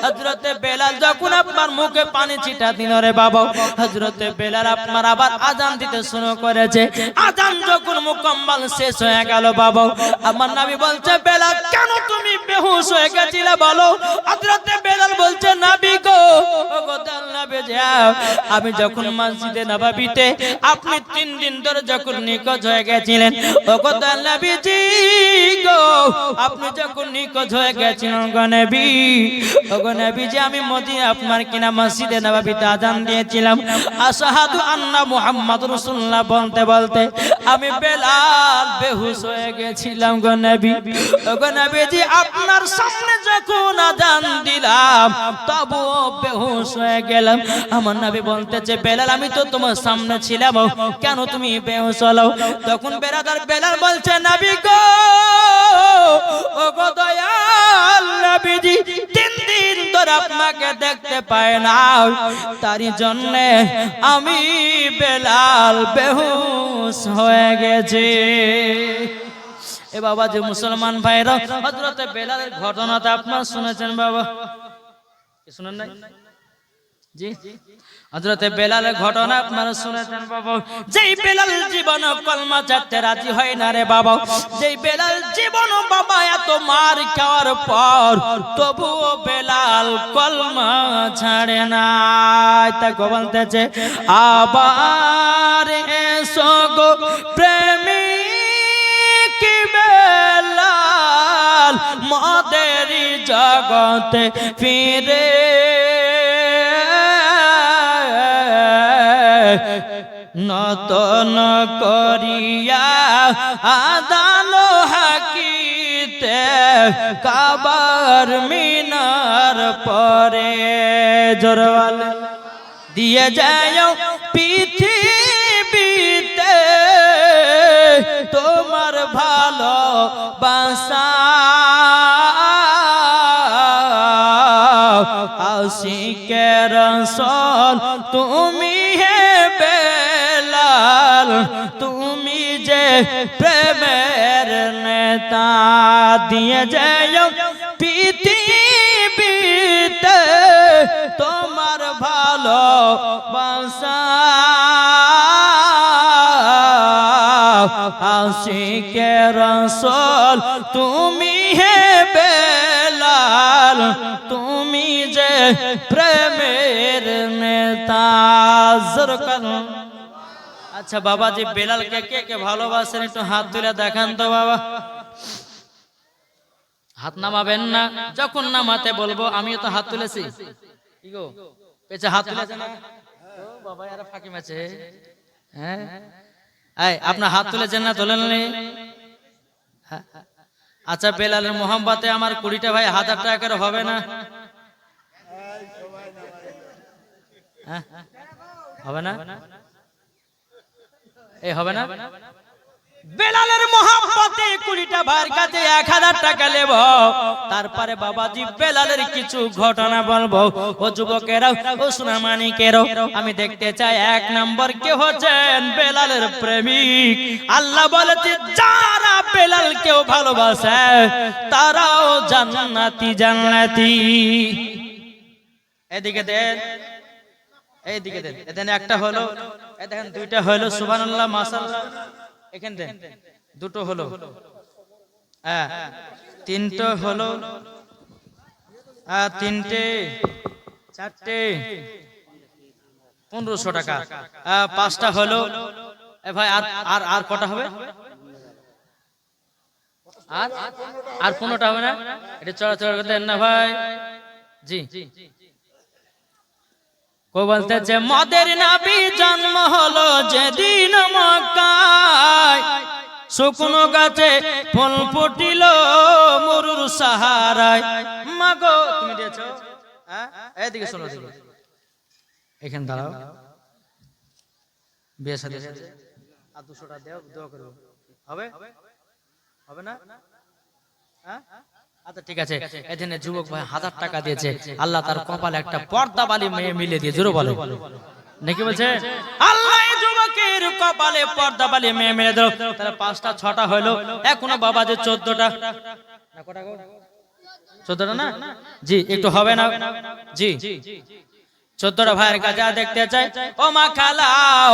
[SPEAKER 1] হযরতে বেলাল যখন আপনার মুখে পানি ছিটা দিল রে বাবা হযরতে বেলাল আপনার আবার আযান দিতে শুরু করেছে আযান যখন মুকম্মল শেষ হয়ে গেল বাবা আমার নবী বলছে বেলাল কেন তুমি বেহুশ হয়ে গেছিলে বলো হযরতে বেলাল বলছে নবী গো ওগো নবী যাও আমি যখন মসজিদে নববীতে আপনি 3 দিন ধরে যখন নিখোঁজ হয়ে গেছিলেন ওগো নবীজি গো আপনি যখন নিখোঁজ হয়ে গেছিলেন গো নবী ওগো নবীজি আমি মদিনা আপনার কিনা মসজিদে নববীতে আযান দিয়েছিলাম আশহাদু আন্না মুহাম্মাদুর রাসূলুল্লাহ বলতে বলতে আমি বেলাল বেহুশ হয়ে গেছিলাম গো নবী ওগো নবীজি আপনার সামনে যখন আযান দিলাম তবুও বেহুশ হয়ে গেলাম আমার নবী বলতেছে বেলাল আমি তো তোমার সামনে ছিলাম কেন তুমি বেহুশ হলো তখন বেলাল বলছে নবী গো ওগো দয়াল নবীজি 3 দিন ধরে আপনাকে দেখতে পাই না তারই জন্য আমি বেলাল বেহুশ হয়ে গেছি এ বাবা যে মুসলমান ভাইরা হযরতে বেলালের ঘটনাটা আপনারা শুনেছেন বাবা কি শুনেন নাই জি হযরতে বেলালের ঘটনা আপনারা শুনেছেন বাবা। যেই বেলাল জীবন কলমা ছাড়তে রাজি হয় না রে বাবা, যেই বেলাল জীবন বাবা এত মার খাওয়ার পর তবুও বেলাল কলমা ছাড়ে না। তাই বলতেছে আবার এসো গো প্রেমিক বেলাল মদের জগতে ফিরে নতন করিয়া আদান হাকিতে কাবার মিনার পরে জোরওয়াল দিয়ে যায় পৃথিবীতে তোমার ভালো বাসা আশিকে রাসূল তুমি হে বেলাল তুমি যে প্রেমের নেতা দিয়ে যাও পৃথিবীতে তোমার ভালো বাসা আশিকে রাসূল তুমি হে বেলাল তুমি যে প্রেমের নেতা। আচ্ছা বাবাজি বেলালকে কে কে ভালোবাসেন একটু হাত তুলে দেখান তো বাবা। হাত নামাবেন না, যখন নামাতে বলবো আমিও তো হাত তুলেছি। কি গো পেছে হাত তুলেছে না ও বাবা এরা ফাঁকি মারছে। হ্যাঁ এই আপনার হাত তুলেছেন না তোলেননি? আচ্ছা বেলালের মোহাম্মতে আমার 20টা ভাই 1000 টাকা করে হবে না? হবে না? এই হবে না? বেলালের মোহাম্মতে 20টা ভাইয়ের কাছে 1000 টাকা নেব, তারপরে বাবাজি বেলালের কিছু ঘটনা বলবো। ও যুবকেরা ও সোনামানিকেরা আমি দেখতে চাই 1 নম্বর কে হচ্ছেন বেলালের প্রেমিক। আল্লাহ বলেছে যারা বেলালকেও ভালোবাসে তারাও জান্নাতি জান্নাতি। এদিকে দেন এইদিকে দেন, এখানে একটা হলো, এই দেখেন 2টা হলো, সুবহানাল্লাহ মাশাআল্লাহ। এখানে দেন 2টো হলো, হ্যাঁ 3টো হলো, 3টে 4টে 1500 টাকা, 5টা হলো। এ ভাই আর কটা হবে? আর 15টা হবে না? এটা চড়া দেন না ভাই। জি কো বলতেছে মদের নবী জন্ম হলো যেদিন মক্কায়, শুকনো গাছে ফল ফুটিল মরুর সাহারায়। মাগো তুমি দিয়েছো, হ্যাঁ এইদিকে শোনো, এখানে দাঁড়াও। বিয়ে সাথে আর 200 টাকা দাও, দোয়া করব। হবে হবে না? হ্যাঁ আচ্ছা ঠিক আছে। এখানে যুবক ভাই 1000 টাকা দিয়েছে, আল্লাহ তার কপালে একটা পর্দাবালী মেয়ে মিলে দিয়ে জোরে বলে নাকি বলছে আল্লাহ এই যুবকের কপালে পর্দাবালী মেয়ে মিলে দাও। তাহলে 5টা 6টা হলো, এখনো বাবা যে 14টা না, কটা গো 14টা না? জি একটু হবে না? জি 14টা ভাইয়ের কাছে দেখতে চাই। ও মা খালাও,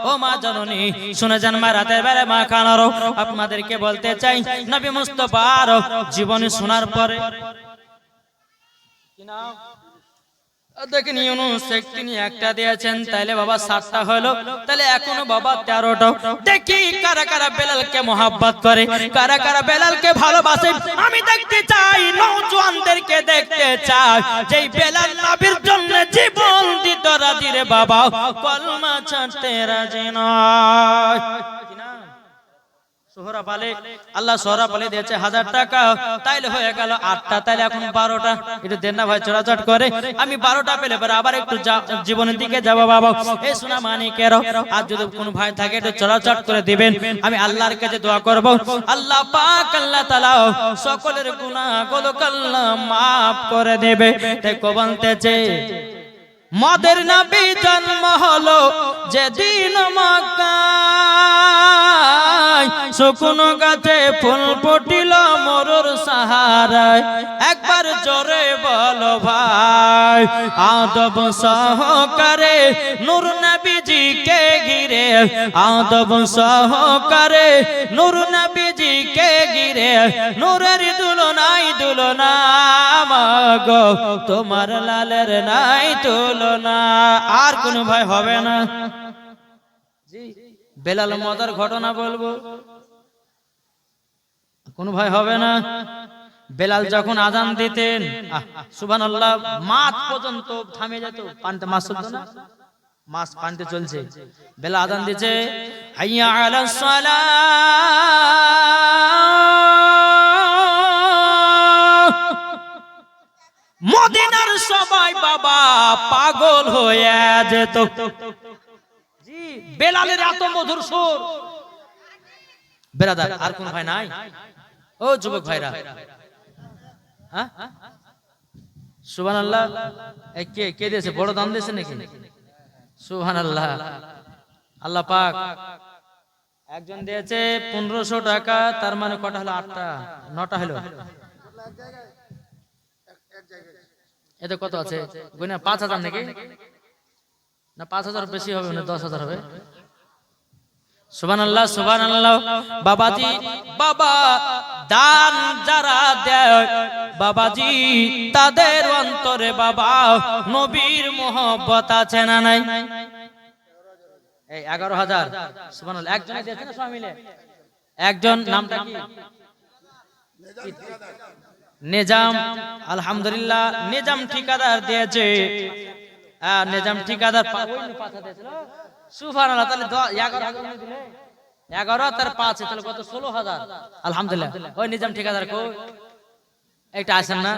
[SPEAKER 1] ও মা জননী শুনে যান, মা রাতের বেলা মা খালারও আপনাদেরকে বলতে চাই নবী মুস্তাফার জীবনী শোনার পরে কি নাম দেখেন ইউনুস তিনি একটা দিয়েছেন, তাইলে বাবা 7টা হলো, তাহলে এখনো বাবা 13টা। দেখি কারা কারা বেলালকে মহব্বত করে, কারা কারা বেলালকে ভালোবাসে। আমি দেখতে চাই নওজোয়ানদেরকে দেখতে চাই যেই বেলাল নবীর জন্য জীবন দিতে রাজি রে বাবা, কলমা ছাড়তে রাজি নয়। সোহরা বলে আল্লাহ সোহরা বলে দিয়েছে 1000 টাকা, তাইলে হয়ে গেল 8টা, তাইলে এখন 12টা। একটু দেন না ভাই চড়াচট করে, আমি 12টা পেলে পরে আবার একটু জীবনের দিকে যাবো বাবা। এই সোনা মানিকেরও আর যদি কোনো ভাই থাকে একটু চড়াচট করে দিবেন, আমি আল্লাহর কাছে দোয়া করব আল্লাহ পাক আল্লাহ তাআলা সকলের গুনাহগুলো আল্লাহ maaf করে দেবে। দেখো বলতেছে মদের নবী জন্ম হলো যেদিন মক্কায়, শুকনো গাছে ফুল ফুটিল মরুর সাহারায়। একবার জোরে বলো ভাই আদব সহকারে নূর নবীজিকে ঘিরে, আদব সহকারে নূর নবীজিকে ঘিরে, নূরের দুলনাই দুলনা মাগো তোমার লালের নাই তুলনা। আর কোন ভাই হবে না। বেলাল মজার ঘটনা বলবো, কোন ভাই হবে না। বেলাল যখন আজান দিতেন সুবহানাল্লাহ, মাছ পর্যন্ত থামে যেত, পানিতে মাছ চলতো না, মাছ পানিতে চলছে, বেলাল আজান দিচ্ছে হাইয়া আলাস সালাহ, মদিনার সবাই বাবা পাগল হয়ে যেত। জি, বেলালের এত মধুর সুর। বেরাদার আর কোন ভাই নাই? ও যুবক ভাইরা, হ্যাঁ সুবহানাল্লাহ, কে কে দিয়েছে? বড় দাম দিয়েছে নাকি? সুবহানাল্লাহ, আল্লাহ পাক একজন দিয়েছে 1500 টাকা, তার মানে কটা হলো? 8টা 9টা হলো। এতে কত আছে? 5000 নাকি? না 5000 বেশি হবে না, 10000 হবে। সুবহানাল্লাহ সুবহানাল্লাহ। বাবাজি, বাবা দান যারা দেয় বাবাজি, তাদের অন্তরে বাবা নবীর মোহব্বত আছে না নাই? এই 11000 সুবহানাল্লাহ। একজনই দিয়েছে না সবাই মিলে? একজন, নামটা কি? নিজাম, আলহামদুলিল্লাহ নিজাম ঠিকাদার দিয়েছে। নিজাম ঠিকাদার সুবহানাল্লাহ। তাহলে 11 তার 5, তাহলে কত? 16000। আলহামদুলিল্লাহ। ওই নিজাম ঠিকাদার কো এটা আসেন না?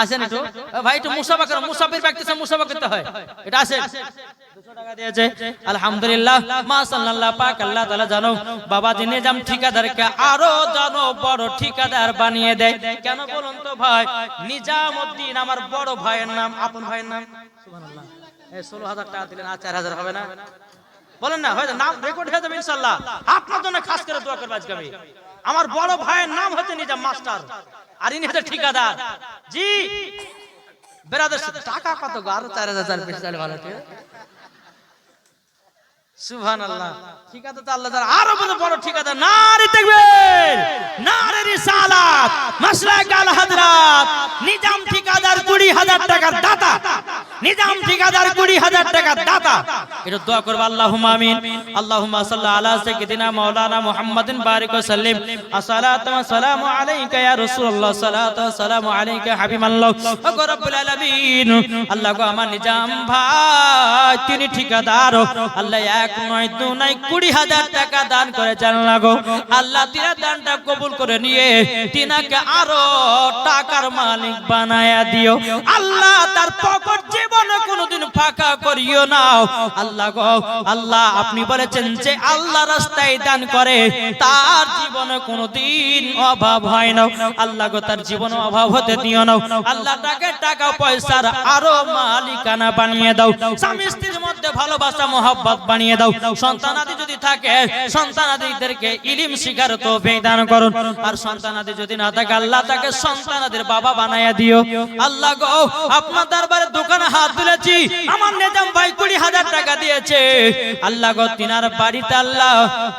[SPEAKER 1] আসেন একটু ভাই, একটু মুসাফা করো, মুসাফির ব্যক্তি সে মুসাফা করতে হয়, এটা আসেন। 200 টাকা দিয়েছে, আলহামদুলিল্লাহ মাশাআল্লাহ। পাক আল্লাহ তাআলা জানো বাবাজি নিজাম ঠিকাদারকে আরো জানো বড় ঠিকাদার বানিয়ে দেয়। কেন বলুন তো ভাই? নিজামউদ্দিন আমার বড় ভাইয়ের নাম, আপন ভাইয়ের নাম। সুবহানাল্লাহ। এই 16000 টাকা দিলেন, আর 4000 হবে না? বলেন না, হয়তো নাম রেকর্ড হয়ে যাবে ইনশাআল্লাহ। আপনার জন্য খাস করে দোয়া করব আজকে আমি। আমার বড় ভাইয়ের নাম হচ্ছে নিজাম মাস্টার, আর ইনি হচ্ছে ঠিকাদার। জি বেরাদার, টাকা কত গো? আরো 4000 বেশি চাইলে ভালো হতো। সুবহানাল্লাহ। ঠিকাদার তো আল্লাহ তাআলা আরো বড় ঠিকাদার। নারে তাকবীর, নারে রিসালাত, মাশরাক আল হযরত। নিজাম ঠিকাদার 20000 টাকার দাতা, নিজাম ঠিকাদার 20000 টাকার দাতা। এটা দোয়া করব, আল্লাহুম্মা আমিন। আল্লাহুম্মা সাল্লি আলা সাইয়্যিদিনা মাওলানা মুহাম্মাদিন বারিক ওয়া সাল্লিম। আসসালাতু ওয়া সালামু আলাইকা ইয়া রাসূলুল্লাহ, সালাতু ওয়া সালামু আলাইকা হাবিবাল্লাহ। ও রব্বুল আলামিন, আল্লাহ গো আমার নিজাম ভাই তিনি ঠিকাদার, আল্লাহ 1 নয় 2 নয় 20000 টাকা দান করেছেন। আল্লাহ গো আল্লাহ তিনার দানটা কবুল করে নিয়ে তিনাকে আরো টাকার মালিক বানায়া দিও। আল্লাহ তার পকেট জীবনে কোনোদিন ফাঁকা করিও না। আল্লাহ গো আল্লাহ আপনি বলেছেন যে আল্লাহ রাস্তায় দান করে তার জীবনে কোনোদিন অভাব হয় না। আল্লাহ গো তার জীবনে অভাব হতে দিও না। আল্লাহ তাকে টাকা পয়সার আরো মালিকানা বানিয়ে দাও। স্বামী স্ত্রীর মধ্যে ভালোবাসা মহব্বত বানিয়ে দাও। সন্তানাদি যদি থাকে সন্তানাদিদেরকে ইলম শিখার তৌফিক দান করুন। আর সন্তানাদি যদি না থাকে আল্লাহ তাকে সন্তানাদের বাবা বানায়া দিও। আল্লাহ গো আপনার দরবারে দোকানে হাত তুলেছি, আমার নিজাম ভাই 20000 টাকা দিয়েছে। আল্লাহ গো তিনার বাড়িতে আল্লাহ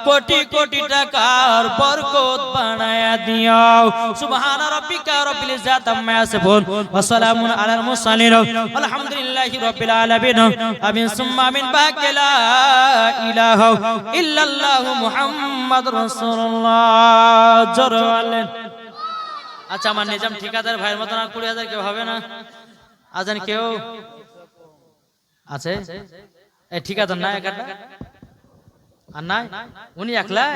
[SPEAKER 1] কোটি কোটি টাকার বরকত বানায়া দিও। সুবহান রাব্বিকা রাব্বিল ইজ্জাতি আম্মা ইয়াসিফুন ওয়া সালামুন আলাল মুরসালিন আলহামদুলিল্লাহি রাব্বিল আলামিন। আমিন সুম্মা আমিন। বাকিলা ইলাহা ইল্লাল্লাহু মুহাম্মাদুর রাসূলুল্লাহ। জোরে বলেন। আচ্ছা আমার নিজাম ঠিকাদার ভাইয়ের মত না 20000 কেউ হবে না? আছেন কেউ? আছে? এই ঠিকাদার না একটা? আর নাই? উনি একলা?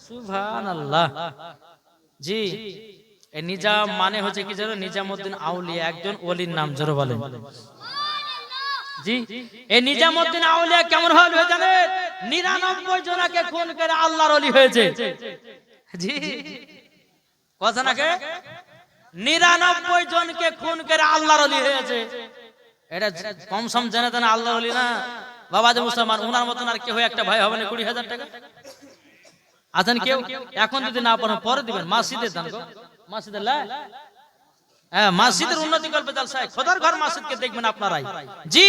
[SPEAKER 1] সুবহানাল্লাহ। জি এই নিজাম মানে হচ্ছে কি জানো? নিজামউদ্দিন আউলিয়া, একজন ওলির নাম। জোরে বলেন। জি এই নিজামউদ্দিন আউলিয়া কেমন হলো জানেন? 99 জনকে খুন করে আল্লাহর ওলি হয়েছে। জি কথা নাকি? 99 জনকে খুন করে আল্লাহর ওলি হয়েছে। এটা কম সম জানে না আল্লাহর ওলি না বাবা যে মুসলমান। ওনার মতন আর কেউ একটা ভাই হবে না 20000 টাকা? আছেন কেউ? এখন যদি না পারেন পরে দিবেন। মসজিদের দান গো, মসজিদের লা হ্যাঁ, মসজিদের উন্নতি করবে জালসায়, খোদার ঘর মসজিদকে দেখবেন আপনারাই। জি,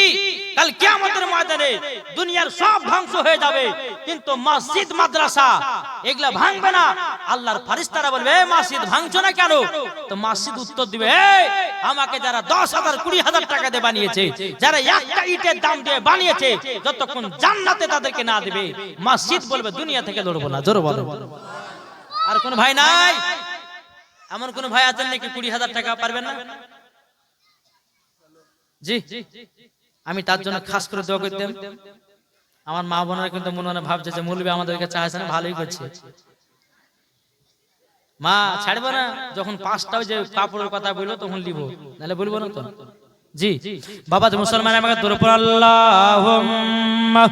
[SPEAKER 1] কাল কিয়ামতের ময়দানে দুনিয়ার সব ধ্বংস হয়ে যাবে, কিন্তু মসজিদ মাদ্রাসা এগুলা ভাঙবে না। আল্লাহর ফেরেশতারা বলবে, এই মসজিদ ভাঙছো না কেন? তো মসজিদ উত্তর দিবে, এই আমাকে যারা 10,000 20,000 টাকা দিয়ে বানিয়েছে, যারা একটা ইটের দাম দিয়ে বানিয়েছে, যতক্ষণ জান্নাতে তাদেরকে না দিবে, মসজিদ বলবে দুনিয়া থেকে লড়বো না। জোরে বলো। আর কোন ভাই নাই? এমন কোন ভাই আছেন নাকি 20,000 টাকা পারবেন না? জি, আমি তার জন্য খাস করে দোয়া করতাম। আমার মা বোনেরা কিন্তু মনে মনে ভাবছে যে মৌলবী আমাদেরকে চাইছে না, ভালোই করছে। মা ছাড়বো না, যখন 5টা যে কাপড়ের কথা বললো তখন লিব, নাহলে বলবো না তো। জি বাবা, যে মুসলমান আমাকে দূর পর আল্লাহুম্মা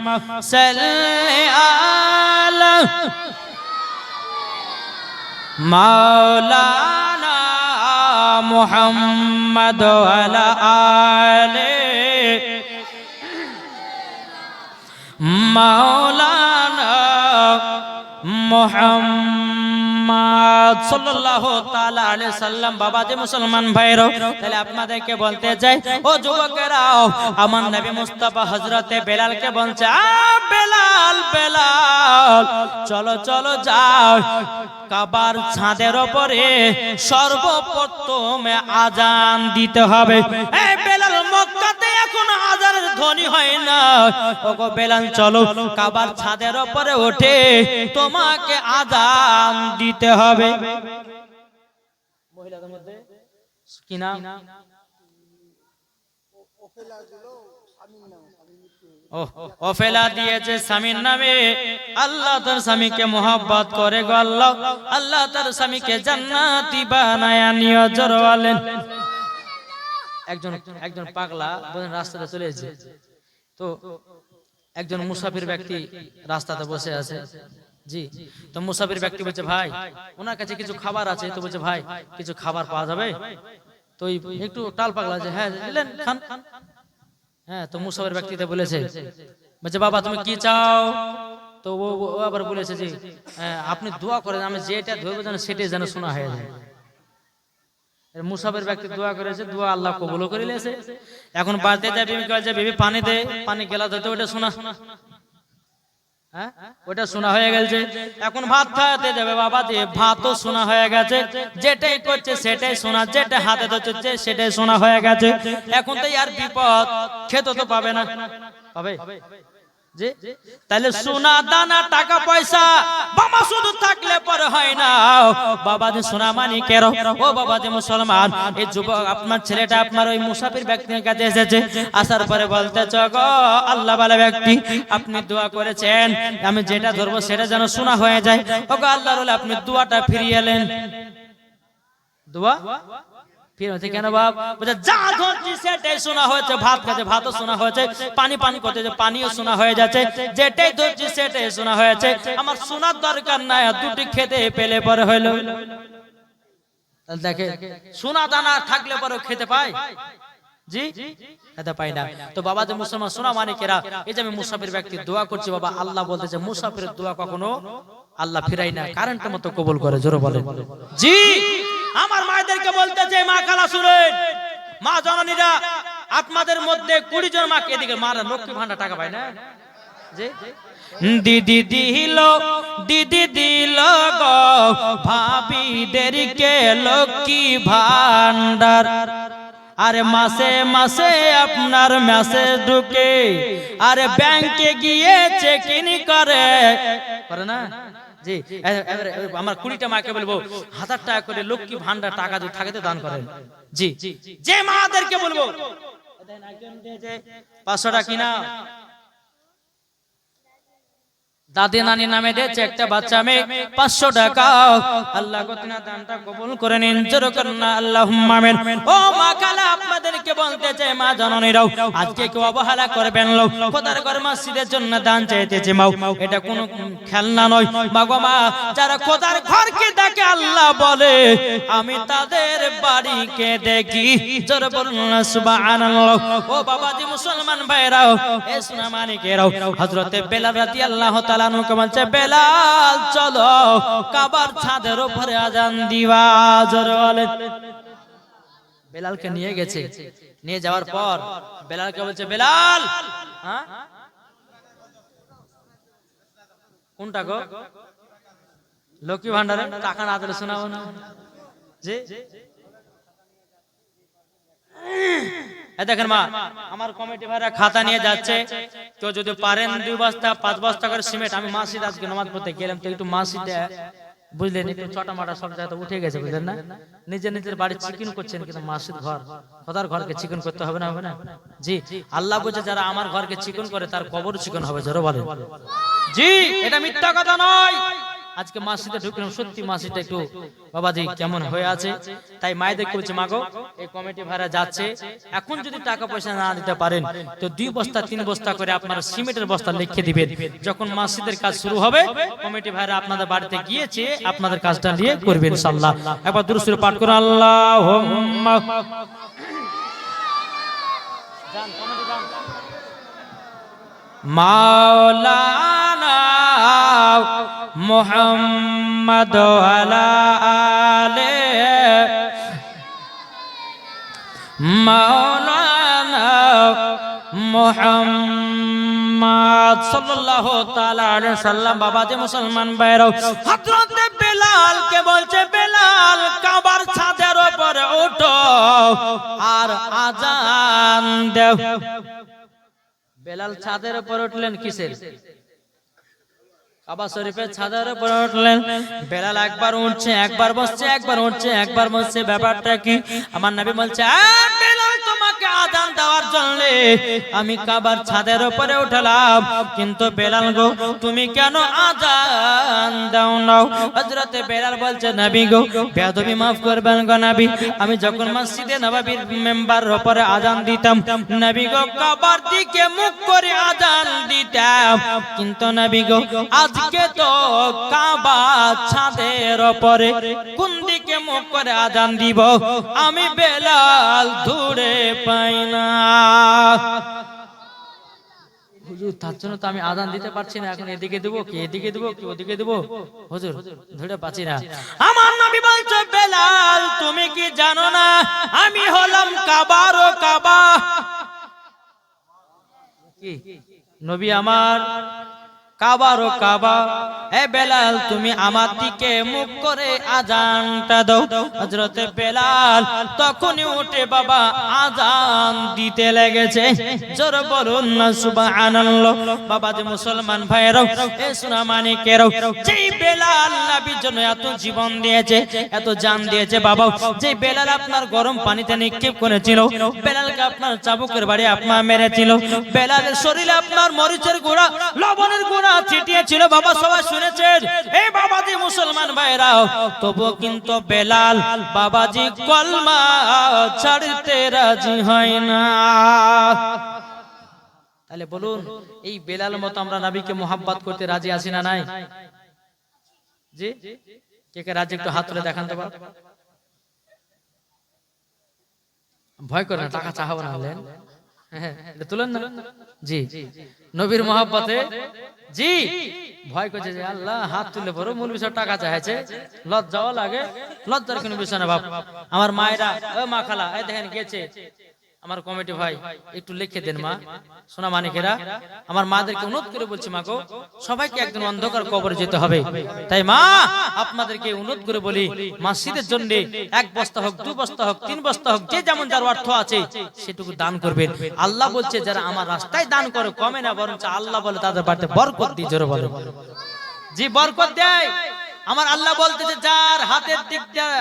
[SPEAKER 1] সাল্লি আলা মাওলানা মুহাম্মদ ওয়ালা আলে মাওলানা মুহাম্মদ সাল্লাল্লাহু তাআলা আলাইহি সাল্লাম। বাবা যে মুসলমান ভাইরা, তাহলে আপনাদেরকে বলতে চাই, ও যুবকেরা, আমার নবী মুস্তাফা হযরতে বেলালকে বলছে, বেলাল বেলাল, চলো চলো যাও, কাবার ছাদের উপরে সর্বপ্রথমে আজান দিতে হবে। এই বেলাল, মক্কাতে এখন আজানের ধ্বনি হয় না। ওগো বেলাল, চলো কাবার ছাদের উপরে ওঠে তোমাকে আজান দিতে হবে। মহিলাদের মধ্যে কি নাম? ওফেলা দিয়েছে স্বামীর নামে। আল্লাহ তার স্বামীকে মোহাব্বত করে গো আল্লাহ, আল্লাহ তার স্বামীকে জান্নাতি বানায়া নিয়ে জোরওয়ালেন। একজন পাগলা রাস্তাতে চলে এসেছে, তো একজন মুসাফির ব্যক্তি রাস্তাতে বসে আছে। জি, তো মুসাফির ব্যক্তি বলছে, ভাই ওনার কাছে কিছু খাবার আছে। তো বলছে, ভাই কিছু খাবার পাওয়া যাবে? তো একটু টাল পাগলা যে, হ্যাঁ দিলেন, খান। হ্যাঁ, তো মুসাফির ব্যক্তিতে বলেছে, বাবা তুমি কি চাও? তো ও আবার বলেছে যে, আপনি দোয়া করেন, আমি যেটা ধরবো যেন সেটাই যেন শোনা হয়ে যায়। মুসাফির ব্যক্তি দোয়া করেছে, দোয়া আল্লাহ কবুল করে নিয়েছে। এখন বাড়িতে যাবে, বেবি পানি দে, পানি গেলা দিতে, ওটা শোনা, হ্যাঁ ওটা শোনা হয়ে গেছে। এখন ভাত খাওয়াতে যাবে, বাবা যে ভাতও শোনা হয়ে গেছে, যেটাই করছে সেটাই শোনা, যেটা হাতে ধরছে সেটাই শোনা হয়ে গেছে। এখন তো আর বিপদ, খেতে তো পাবে না, পাবে? জি, তাহলে সোনা দানা টাকা পয়সা বাবা শুধু থাকলে পরে হয় না। বাবা যে সোনা মানিকের, ও বাবা যে মুসলমান, এই যুবক আপনার ছেলেটা আপনার ওই মুসাফির ব্যক্তির কাছে এসেছে, আসার পরে বলতেছ, গো আল্লাহ ওয়ালা ব্যক্তি, আপনি দোয়া করেছেন আমি যেটা ধরবো সেটা যেন শোনা হয়ে যায়। ও গো আল্লাহর ওলি, আপনি দোয়াটা ফিরিয়ে এলেন। দোয়া কেন বাপ? যা ধরছি সেটাই শোনা হয়েছে, ভাত খাচ্ছে ভাতও শোনা হয়েছে, পানি পান করতে পানিও শোনা হয়ে যাচ্ছে, যেটাই ধরছি সেটাই শোনা হয়েছে। আমার শোনার দরকার নাই, দুটি খেতে পেলে পরে হইলো। দেখে সোনা দানা থাকলে পরে খেতে পায়? জি, খেতে পাই না। তো বাবা যে মুসলমান সোনা মানিকেরা, এই যে আমি মুসাফির ব্যক্তি দোয়া করছি, বাবা আল্লাহ বলতেছে মুসাফিরের দোয়া কখনো আল্লাহ ফিরাই না, কারেন্টের মতো কবুল করে। জোরে বলে জি। আমার মায়েদেরকে বলতে চাই, মা খালা শুনেন, মা জননীরা, আপনাদের মধ্যে 20 জন মাকে এদিকে মারা লক্ষ্মী ভান্ডার টাকা পায় না। দিদি দিল, দিদি দিল গো ভাবিদেরকে লক্ষ্মী ভান্ডার। আরে মাসে মাসে আপনার মেসেজ ঢুকে, আরে ব্যাংকে গিয়ে চেক ইন করে না। জি, আমার 20টা মাকে বলবো 1000 টাকা করে লক্ষ্মী ভান্ডার টাকা যদি থাকে দান করেন। জি, যে মাদেরকে বলবো 500 টাকা কিনা দাদি নানি নামে দিয়েছে একটা বাচ্চা মেয়ে 500 টাকা। আল্লাহ গতিনা দানটা কবুল করে নিন, জোরে করুন না আল্লাহুম্মা আমিন। ও মা খালা, আপনাদেরকে বলতে চাই, মা জননীরাও, আজকে কেউ অবহেলা করবেন না। খোদার ঘর মসজিদের জন্য দান চাইতেছে মাও, এটা কোনো খেলনা নয়। মা গো মা, যারা খোদার ঘরকে দেখে আল্লাহ বলে, আমি তাদের বাড়িকে দেখি। জোরে বলুন না সুবহানাল্লাহ। ও বাবাজি মুসলমান ভাইরাও, এ সোনা মানিকেরাও, হযরতে বেলাল রাদিয়াল্লাহু তাআলা বেলাল চলো কাবার ছাদের উপরে আজান দিবা। জোরে বলেন বেলালকে নিয়ে গেছে, নিয়ে যাওয়ার পর বেলালকে বলছে, বেলাল, হ্যাঁ কোনটা গো? লক্ষ্মী ভান্ডারে টাকা না দিলে শোনাবো না। জি দেখেন মা, আমার কমিটি ভাইরা খাতা নিয়ে যাচ্ছে, কেউ যদি পারেন 2 বস্তা 5 বস্তা করে সিমেন্ট। আমি মাসিদ আজকে নামাজ পড়তে গেলাম তো একটু মাসিদে বুঝলেন, একটু চটা মাটা সব জায়গায় উঠে গেছে বুঝলেন না। নিজের নিজের বাড়ি চিকেন করছেন, কিন্তু মাসিদ ঘর, খোদার ঘরকে চিকেন করতে হবে না, হবে না? জি, আল্লাহ বলছে যারা আমার ঘরকে চিকেন করে তার কবর চিকেন হবে, জোরে বলেন। জি, এটা মিথ্যা কথা নয়। আজকে মাসিদে ঢুকলাম, সত্যি মাসিদটা একটু বাবাজি কেমন হয়ে আছে। তাই মায়েদের বলছে, মাগো এই কমিটি ভাড়া যাচ্ছে, এখন যদি টাকা পয়সা না দিতে পারেন তো 2 বস্তা 3 বস্তা করে আপনারা সিমেন্টের বস্তা লিখে দিবেন। যখন মাসিদের কাজ শুরু হবে কমিটি ভাড়া আপনাদের বাড়িতে গিয়েছে, আপনাদের কাজটা নিয়ে করবেন ইনশাআল্লাহ। একবার দুরূদ শরীফ পাঠ করুন, আল্লাহুম্মা জান কমিটি জান মাওলানা মুহাম্মদ আলা আলে মাওলানা মুহাম্মদ সাল্লাল্লাহু তাআলা আলাইহি সাল্লাম। বাবাজি মুসলমান ভাইরা, হযরত বেলাল কে বলছে, বেলাল কাবার ছাদের উপরে ওঠো আর আজান দাও। বেলাল ছাদের উপর উঠলেন কিসের? কাবা শরীফের ছাদের উপর উঠলেন। বেলাল একবার উঠছে, একবার বসছে, একবার উঠছে, একবার বসছে। ব্যাপারটা কি? আমার নবী বলছে, বেলাল তোমাকে আযান দেওয়ার জন্য আমি কাবার ছাদের উপরে উঠলাম, কিন্তু বেলাল গো তুমি কেন আযান দাও না? হযরতে বেলাল বলছে, নবী গো বেয়াদবি মাফ করবেন গো নবী, আমি যখন মসজিদে নববীর মেম্বারের উপরে আযান দিতাম নবী গো কাবার দিকে মুখ করে আযান দিতাম, কিন্তু নবী গো আজকে তো কাবা ছাদের উপরে কোন দিকে মুখ করে আযান দিব আমি বেলাল ধরে পাই না। হুজুর তার জন্য তো আমি আযান দিতে পারছি না, এখন এদিকে দেবো কি এদিকে দেবো কি ওদিকে দেবো, হুজুর ধরে পাচ্ছি না। আমার নবী বলছে, বেলাল তুমি কি জানো না আমি হলাম কাবার ও কাবা? কি নবী আমার কাবার ও কাবা, হে বেলাল তুমি আমার দিকে মুখ করে আযানটা দাও। হযরতে বেলাল তখনই উঠে বাবা আযান দিতে লেগেছে। জোরে বলুন না সুবহানাল্লাহ। বাবাজি মুসলমান ভাইরা, এ সোনা মানিকেরা, যেই বেলাল নবীর জন্য এত জীবন দিয়েছে, এত জান দিয়েছে বাবা, যেই বেলাল আপনার গরম পানিতে নিক্ষেপ করেছিল, বেলালকে আপনার চাবুকের বাড়ি আপনার মেরেছিল, বেলালের শরীরে আপনার মরিচের গুঁড়া লবণের গুঁড়া ছিটিয়েছিল বাবা, সবাই শুনেছেন। এই বাবাজি মুসলমান ভাইরা, তবু কিন্তু বেলাল বাবাজি কলমা ছাড়তে রাজি হয় না। তাহলে বলুন এই বেলাল মতো আমরা নবীকে মোহাব্বত করতে রাজি আছি না নাই? জি কে কে রাজি একটু হাত তুলে দেখান তো। ভয় করে না, টাকা চাহাবো না হলেন তুলেন না। জি নবীর মোহাব্বতে জি ভয় করছে যে আল্লাহ হাত তুলে পড়ো, মূল বিষয় টাকা চাইছে, লজ্জাও লাগে, লজ্জার কোনো বিষয় না বাপ। আমার মায়েরা, ও মা খালা, এই দেখেন গেছে আমার কমিটি ভাই, একটু লিখে দেন মা। সোনা মানিকেরা, আমার মাদেরকে অনুরোধ করে বলছি, মা গো সবাইকে একদিন অন্ধকার কবরে যেতে হবে, তাই মা আপনাদেরকে অনুরোধ করে বলি মসজিদের জন্য 1 বস্তা হোক 2 বস্তা হোক 3 বস্তা হোক, যে যেমন যার অর্থ আছে সেটুকু দান করবেন। আল্লাহ বলছে যারা আমার রাস্তায় দান করে কমে না, বরং আল্লাহ বলে তাদের বাড়িতে বরকত দিয়ে, জোরে বলে জি বরকত দেয়। আমার আল্লাহ বলতে যে যার হাতের দিক দিয়ে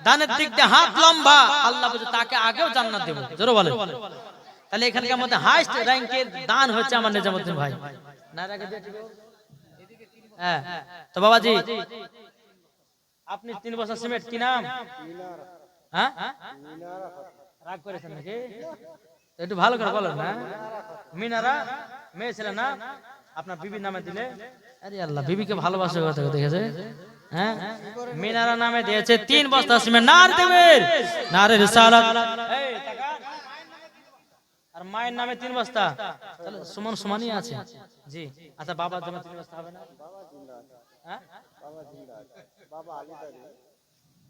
[SPEAKER 1] দানের দিক দিয়ে হাত লম্বা, আল্লাহ বলছে তাকে আগেও জান্নাত দেব, জোরে বলে। তাহলে এখানকার মধ্যে হাইস্ট র‍্যাঙ্কের দান হচ্ছে আমার নিজামউদ্দিন ভাই। হ্যাঁ তো বাবাজি আপনি 3 বছর সিমেন্ট কি নাম? হ্যাঁ রাগ করেছেন নাকি? একটু ভালো করে বলেন না। মিনারা মেয়ে ছিল না, আপনার বিবির নামে দিলে? আরে আল্লাহ, বিবিকে ভালোবাসে কথা দেখেছে। হ্যাঁ মিনারা নামে দিয়েছে 3 বস্তা সিমেন্ট। নারে দেবের নারে রিসালাত। এই টাকা আর মায়ের নামে 3 বস্তা, তাহলে সমান সমানই আছে। জি আচ্ছা বাবার নামে 3 বস্তা হবে না? বাবা জিন্দা আছে। হ্যাঁ বাবা জিন্দা আছে, বাবা আলী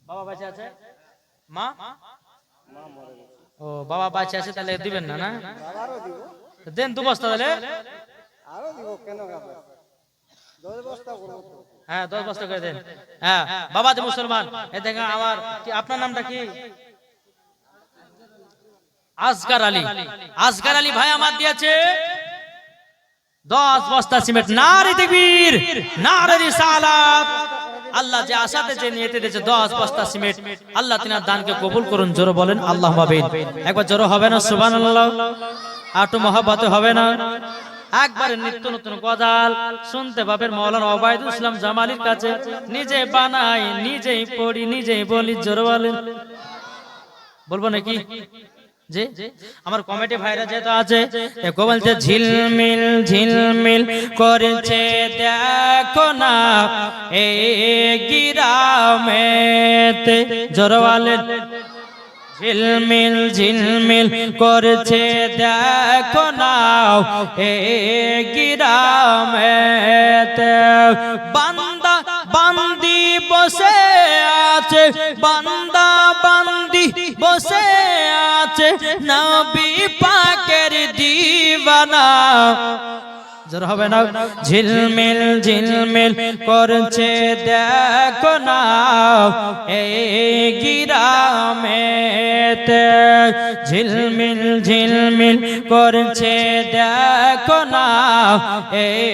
[SPEAKER 1] বাবা বেঁচে আছে, মা ও বাবা বাঁচে আছে, তাহলে দিবেন না? না দেন 2 বস্তা তাহলে। হ্যাঁ 10 বস্তা করে দেন। হ্যাঁ বাবা যে মুসলমান, এই দেখেন আমার আপনার নামটা কি? আসগার আলী। আসগার আলী ভাই আমার দিয়েছে 10 বস্তা সিমেন্ট। নারে তাকবীর, নারে রিসালাত। আল্লাহ যে আশাতে যে নিয়তে দিয়েছে 10 বস্তা সিমেন্ট, আল্লাহ তিনার দানকে কবুল করুন। জোরে বলেন আল্লাহুম্মা আমিন। একবার জোরে হবে না সুবহানাল্লাহ? আটু মহব্বতে হবে না? একবারে নিত্য নতুন গজাল শুনতে পাবেন মাওলানা ওবায়দুল ইসলাম জামালির কাছে। নিজে বানাই, নিজেই পড়ি, নিজেই বলি। জোরে বলেন। বলবো নাকি? জি আমার কমিটি ভাইরা যেটা আছে একো বলছে ঝিলমিল ঝিলমিল করেছে দেখো না এই গ্রামেতে। জোরে বলেন। ঝিলমিল ঝিলমিল করেছে দেখো না এই গ্রামেতে। বান্দা বান্দি বসে আছে, বান্দা বান্দি বসে আছে, নবী পাকের দিওয়ানা। জোর হবে না? ঝিলমিল ঝিলমিল করছে দেখো না এই গ্রামেতে। ঝিলমিল ঝিলমিল করছে দেখো না এই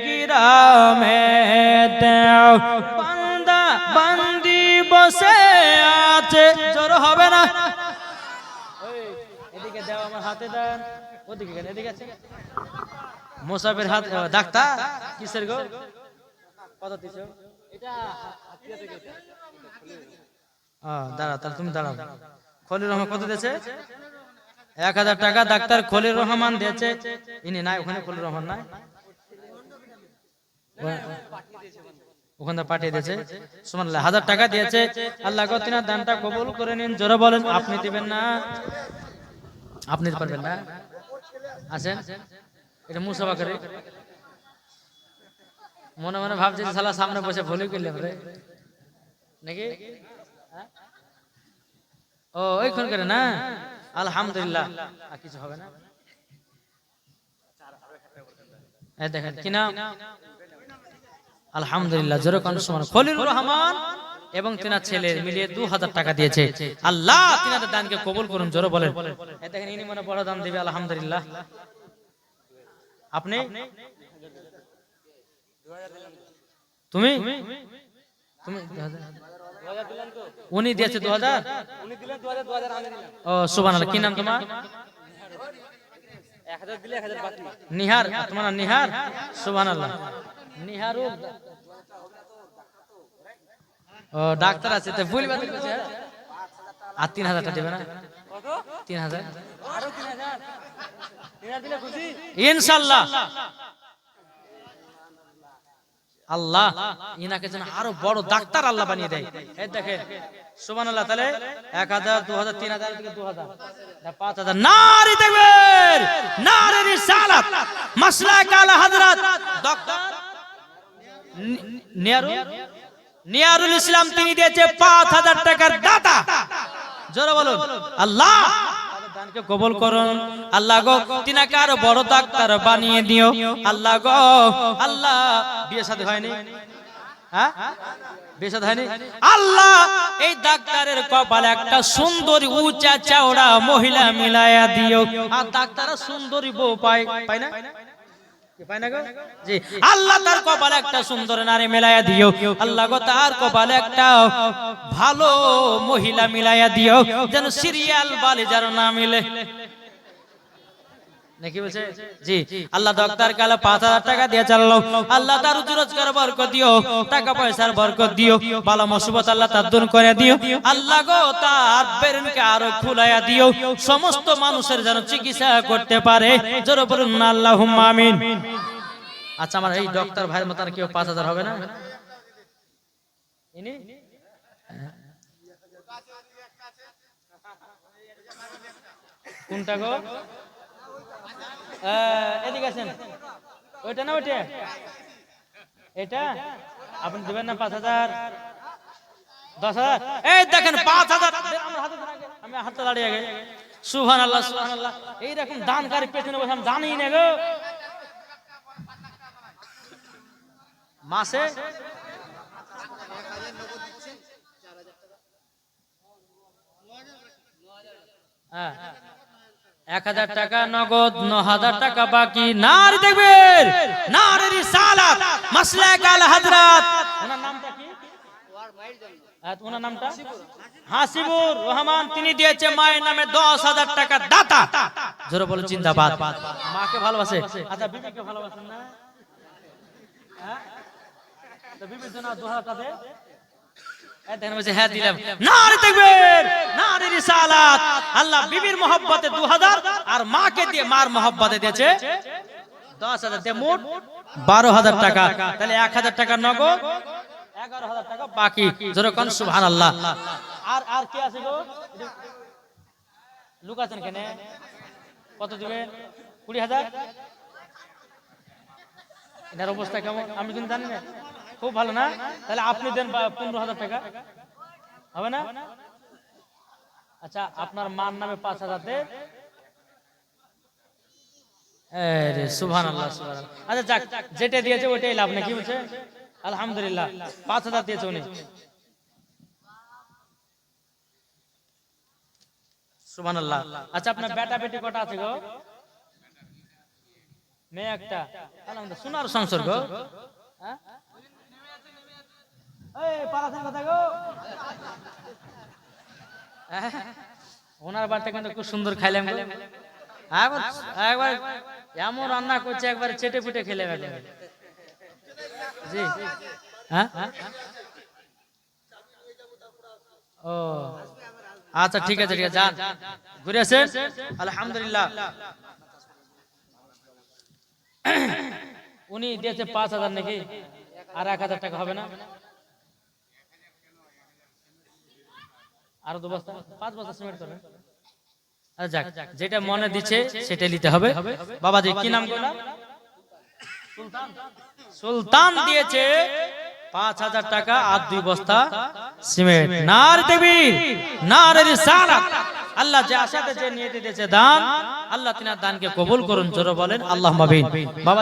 [SPEAKER 1] গ্রামেতে। বান্দা বান্দি বসে আছে। জোর হবে না? এদিকে দাও, আমার হাতে দেন। ওদিকে কেন? এদিকে আছে মোসাফের হাত। ডাক্তার কিসের গো? কত দিছো? এটা হাতিয়া থেকে। দাঁড়া, তাহলে তুমি দাঁড়াও। খলিল রহমান কত দিয়েছে? 1000 টাকা ডাক্তার খলিল রহমান দিয়েছে। ইনি নাই ওখানে, খলিল রহমান নাই ওখানে, পাঠিয়ে দিয়েছে। সুবহানাল্লাহ। 1000 টাকা দিয়েছে। আল্লাহ গো তিনার দানটা কবুল করে নিন। জোরে বলেন। আপনি দিবেন না? আপনি দিতে পারবেন না? আছেন এটা মুসাফা করে মনে মনে ভাবছে শালা সামনে বসে ভুলে গেলাম রে নাকি? ও ওইখান করে না? আলহামদুলিল্লাহ। আর কিছু হবে না? এই দেখেন কি নাম? আলহামদুলিল্লাহ। জোরে কোন সুবহান। খলিল রহমান এবং তিনার ছেলে মিলিয়ে 2000 টাকা দিয়েছে। আল্লাহ তিনাদের দানকে কবুল করুন। জোরে বলেন। এই দেখেন ইনি মনে বড় দান দিবে। আলহামদুলিল্লাহ। আপনি তুমি তুমি উনি দিয়েছে 2000। উনি দিলেন 2000 আমি দিলাম। ও সুবহানাল্লাহ। কি নাম তোমার? 1000 দিলে 1000 বাকি। নিহার। তোমার নাম নিহার? সুবহানাল্লাহ। নিহারুল। ও ডাক্তার আছে তো ভুল বাতিল করছে। আর 3000 টাকা দিবে না? কত? 3000। আরো 3000 দিলে খুশি ইনশাআল্লাহ। আল্লাহ ইনাকে যেন আরো বড় ডাক্তার আল্লাহ বানিয়ে দেয়। এই দেখেন সুবহানাল্লাহ। তাহলে 1000 2000 3000 থেকে 2000 5000। নারে তাকবীর, নারে রিসালাত। মাসলাক আলা হযরত ডক্টর নিয়ারুল ইসলাম তিনি দিয়েছে 5000 টাকার দাতা। জোরে বলুন আল্লাহ দানকে কবুল করুন। আল্লাহ গো তিনাকে আরো বড় ডাক্তার বানিয়ে দিও। আল্লাহ গো আল্লাহ বিয়ে শাদী হয়নি? হ্যাঁ বিয়ে শাদী হয়নি? আল্লাহ এই ডাক্তারের কপালে একটা সুন্দরী উঁচা চওড়া মহিলা মিলায়া দিও। আর ডাক্তাররা সুন্দরী বউ পায় পায় না? পায় না গো? জি আল্লাহ তার কপালে একটা সুন্দর নারী মিলায়া দিও। আল্লাহ গো তার কপালে একটা ভালো মহিলা মিলায়া দিও, যেন সিরিয়াল বালে যেন না মিলে। নাকি বলছে? জি আল্লাহ ডাক্তার কালে 5000 টাকা দিয়ে চালালো। আল্লাহ তার রুজি রোজগার বরকত দিও, টাকা পয়সার বরকত দিও, বালা মুসিবত আল্লাহ তার দূর করে দিও। আল্লাহ গো তার ব্রেনকে আরো খুলায়া দিও, সমস্ত মানুষের যেন চিকিৎসা করতে পারে। জোরে বলুন আল্লাহুম্মা আমিন। আচ্ছা আমার এই ডাক্তার ভাইয়ের মত আর কেউ 5000 হবে না? ইনি কোনটা গো? এদিকে আছেন। ওইটা না ওইটা? এটা আপনি দেবেন না 5000? 10,000 এই দেখেন 5,000 আমার হাতে ধরে আগে, আমি হাতে দাঁড়িয়ে আগে সুবহানাল্লাহ সুবহানাল্লাহ এই রকম দানকারী পেছনে বসে আমি জানি না গো মাসে হ্যাঁ 1,000 টাকা নগদ 9,000 টাকা বাকি নারী দেখবেন নারী রিসালাত মাসলাক আল হযরত ওনার নামটা কি ওনার নামটা হাসিবুর রহমান তিনি দিয়েছে মায়ের নামে 10,000 টাকা দাতা জোরে বলে জিন্দাবাদ মাকে ভালোবাসে আচ্ছা বিবিকে ভালোবাসেন না হ্যাঁ তো বিবির জন্য 2,000 টাকা দে এই দেখেন বলছে হ্যাঁ দিলাম নারী দেখবেন নারী রিসালাত আল্লাহ বিবির মহব্বতে 2,000 আর মাকে দিয়ে মার মহব্বতে দিয়েছে 10,000 দিয়ে মোট 12,000 টাকা তাহলে 1,000 টাকা নগদ 11,000 টাকা বাকি জোরে কোন সুবহানাল্লাহ আর কি আছে গো লোক আছেন কেন কত দিবেন 20,000 এর অবস্থা কেমন আমি কিন্তু জানি না খুব ভালো না তাহলে আপনি দেন 15,000 টাকা হবে না আচ্ছা আপনার মার নামে 5,000 দেন আরে সুবহানাল্লাহ সুবহানাল্লাহ আচ্ছা যাক যেটা দিয়েছে ওইটাই লাভ নাকি বলছে আলহামদুলিল্লাহ 5,000 দিয়েছে উনি সুবহানাল্লাহ আচ্ছা আপনার বেটা বেটি কটা আছে গো মেয়ে একটা আলহামদুলিল্লাহ সোনার সংসার গো হ্যাঁ এই পারাছেন কথা গো ওনার বাড়িতে কিন্তু খুব সুন্দর খাইলাম একবার এমন রান্না করছে একবার চেটে পুটে খেলাম জি হ্যাঁ ও আচ্ছা ঠিক আছে যান ঘুরে আসেন আলহামদুলিল্লাহ উনি দিয়েছে 5,000 নাকি আর 1,000 টাকা হবে না আর 2 বস্তা 5 বস্তা সিমেন্ট করবেন আচ্ছা যাক যেটা মনে দিচ্ছে সেটা নিতে হবে বাবাজি কি নাম করলাম সুলতান দিয়েছে 5,000 টাকা আর 2 বস্তা সিমেন্ট নারী তাকবীর নারী রিসালাত আল্লাহ যে আশাতে যে নিয়তে দিয়েছে দান আল্লাহ তিনার দানকে কবুল করুন জোরে বলেন আল্লাহুম্মা আমিন বাবা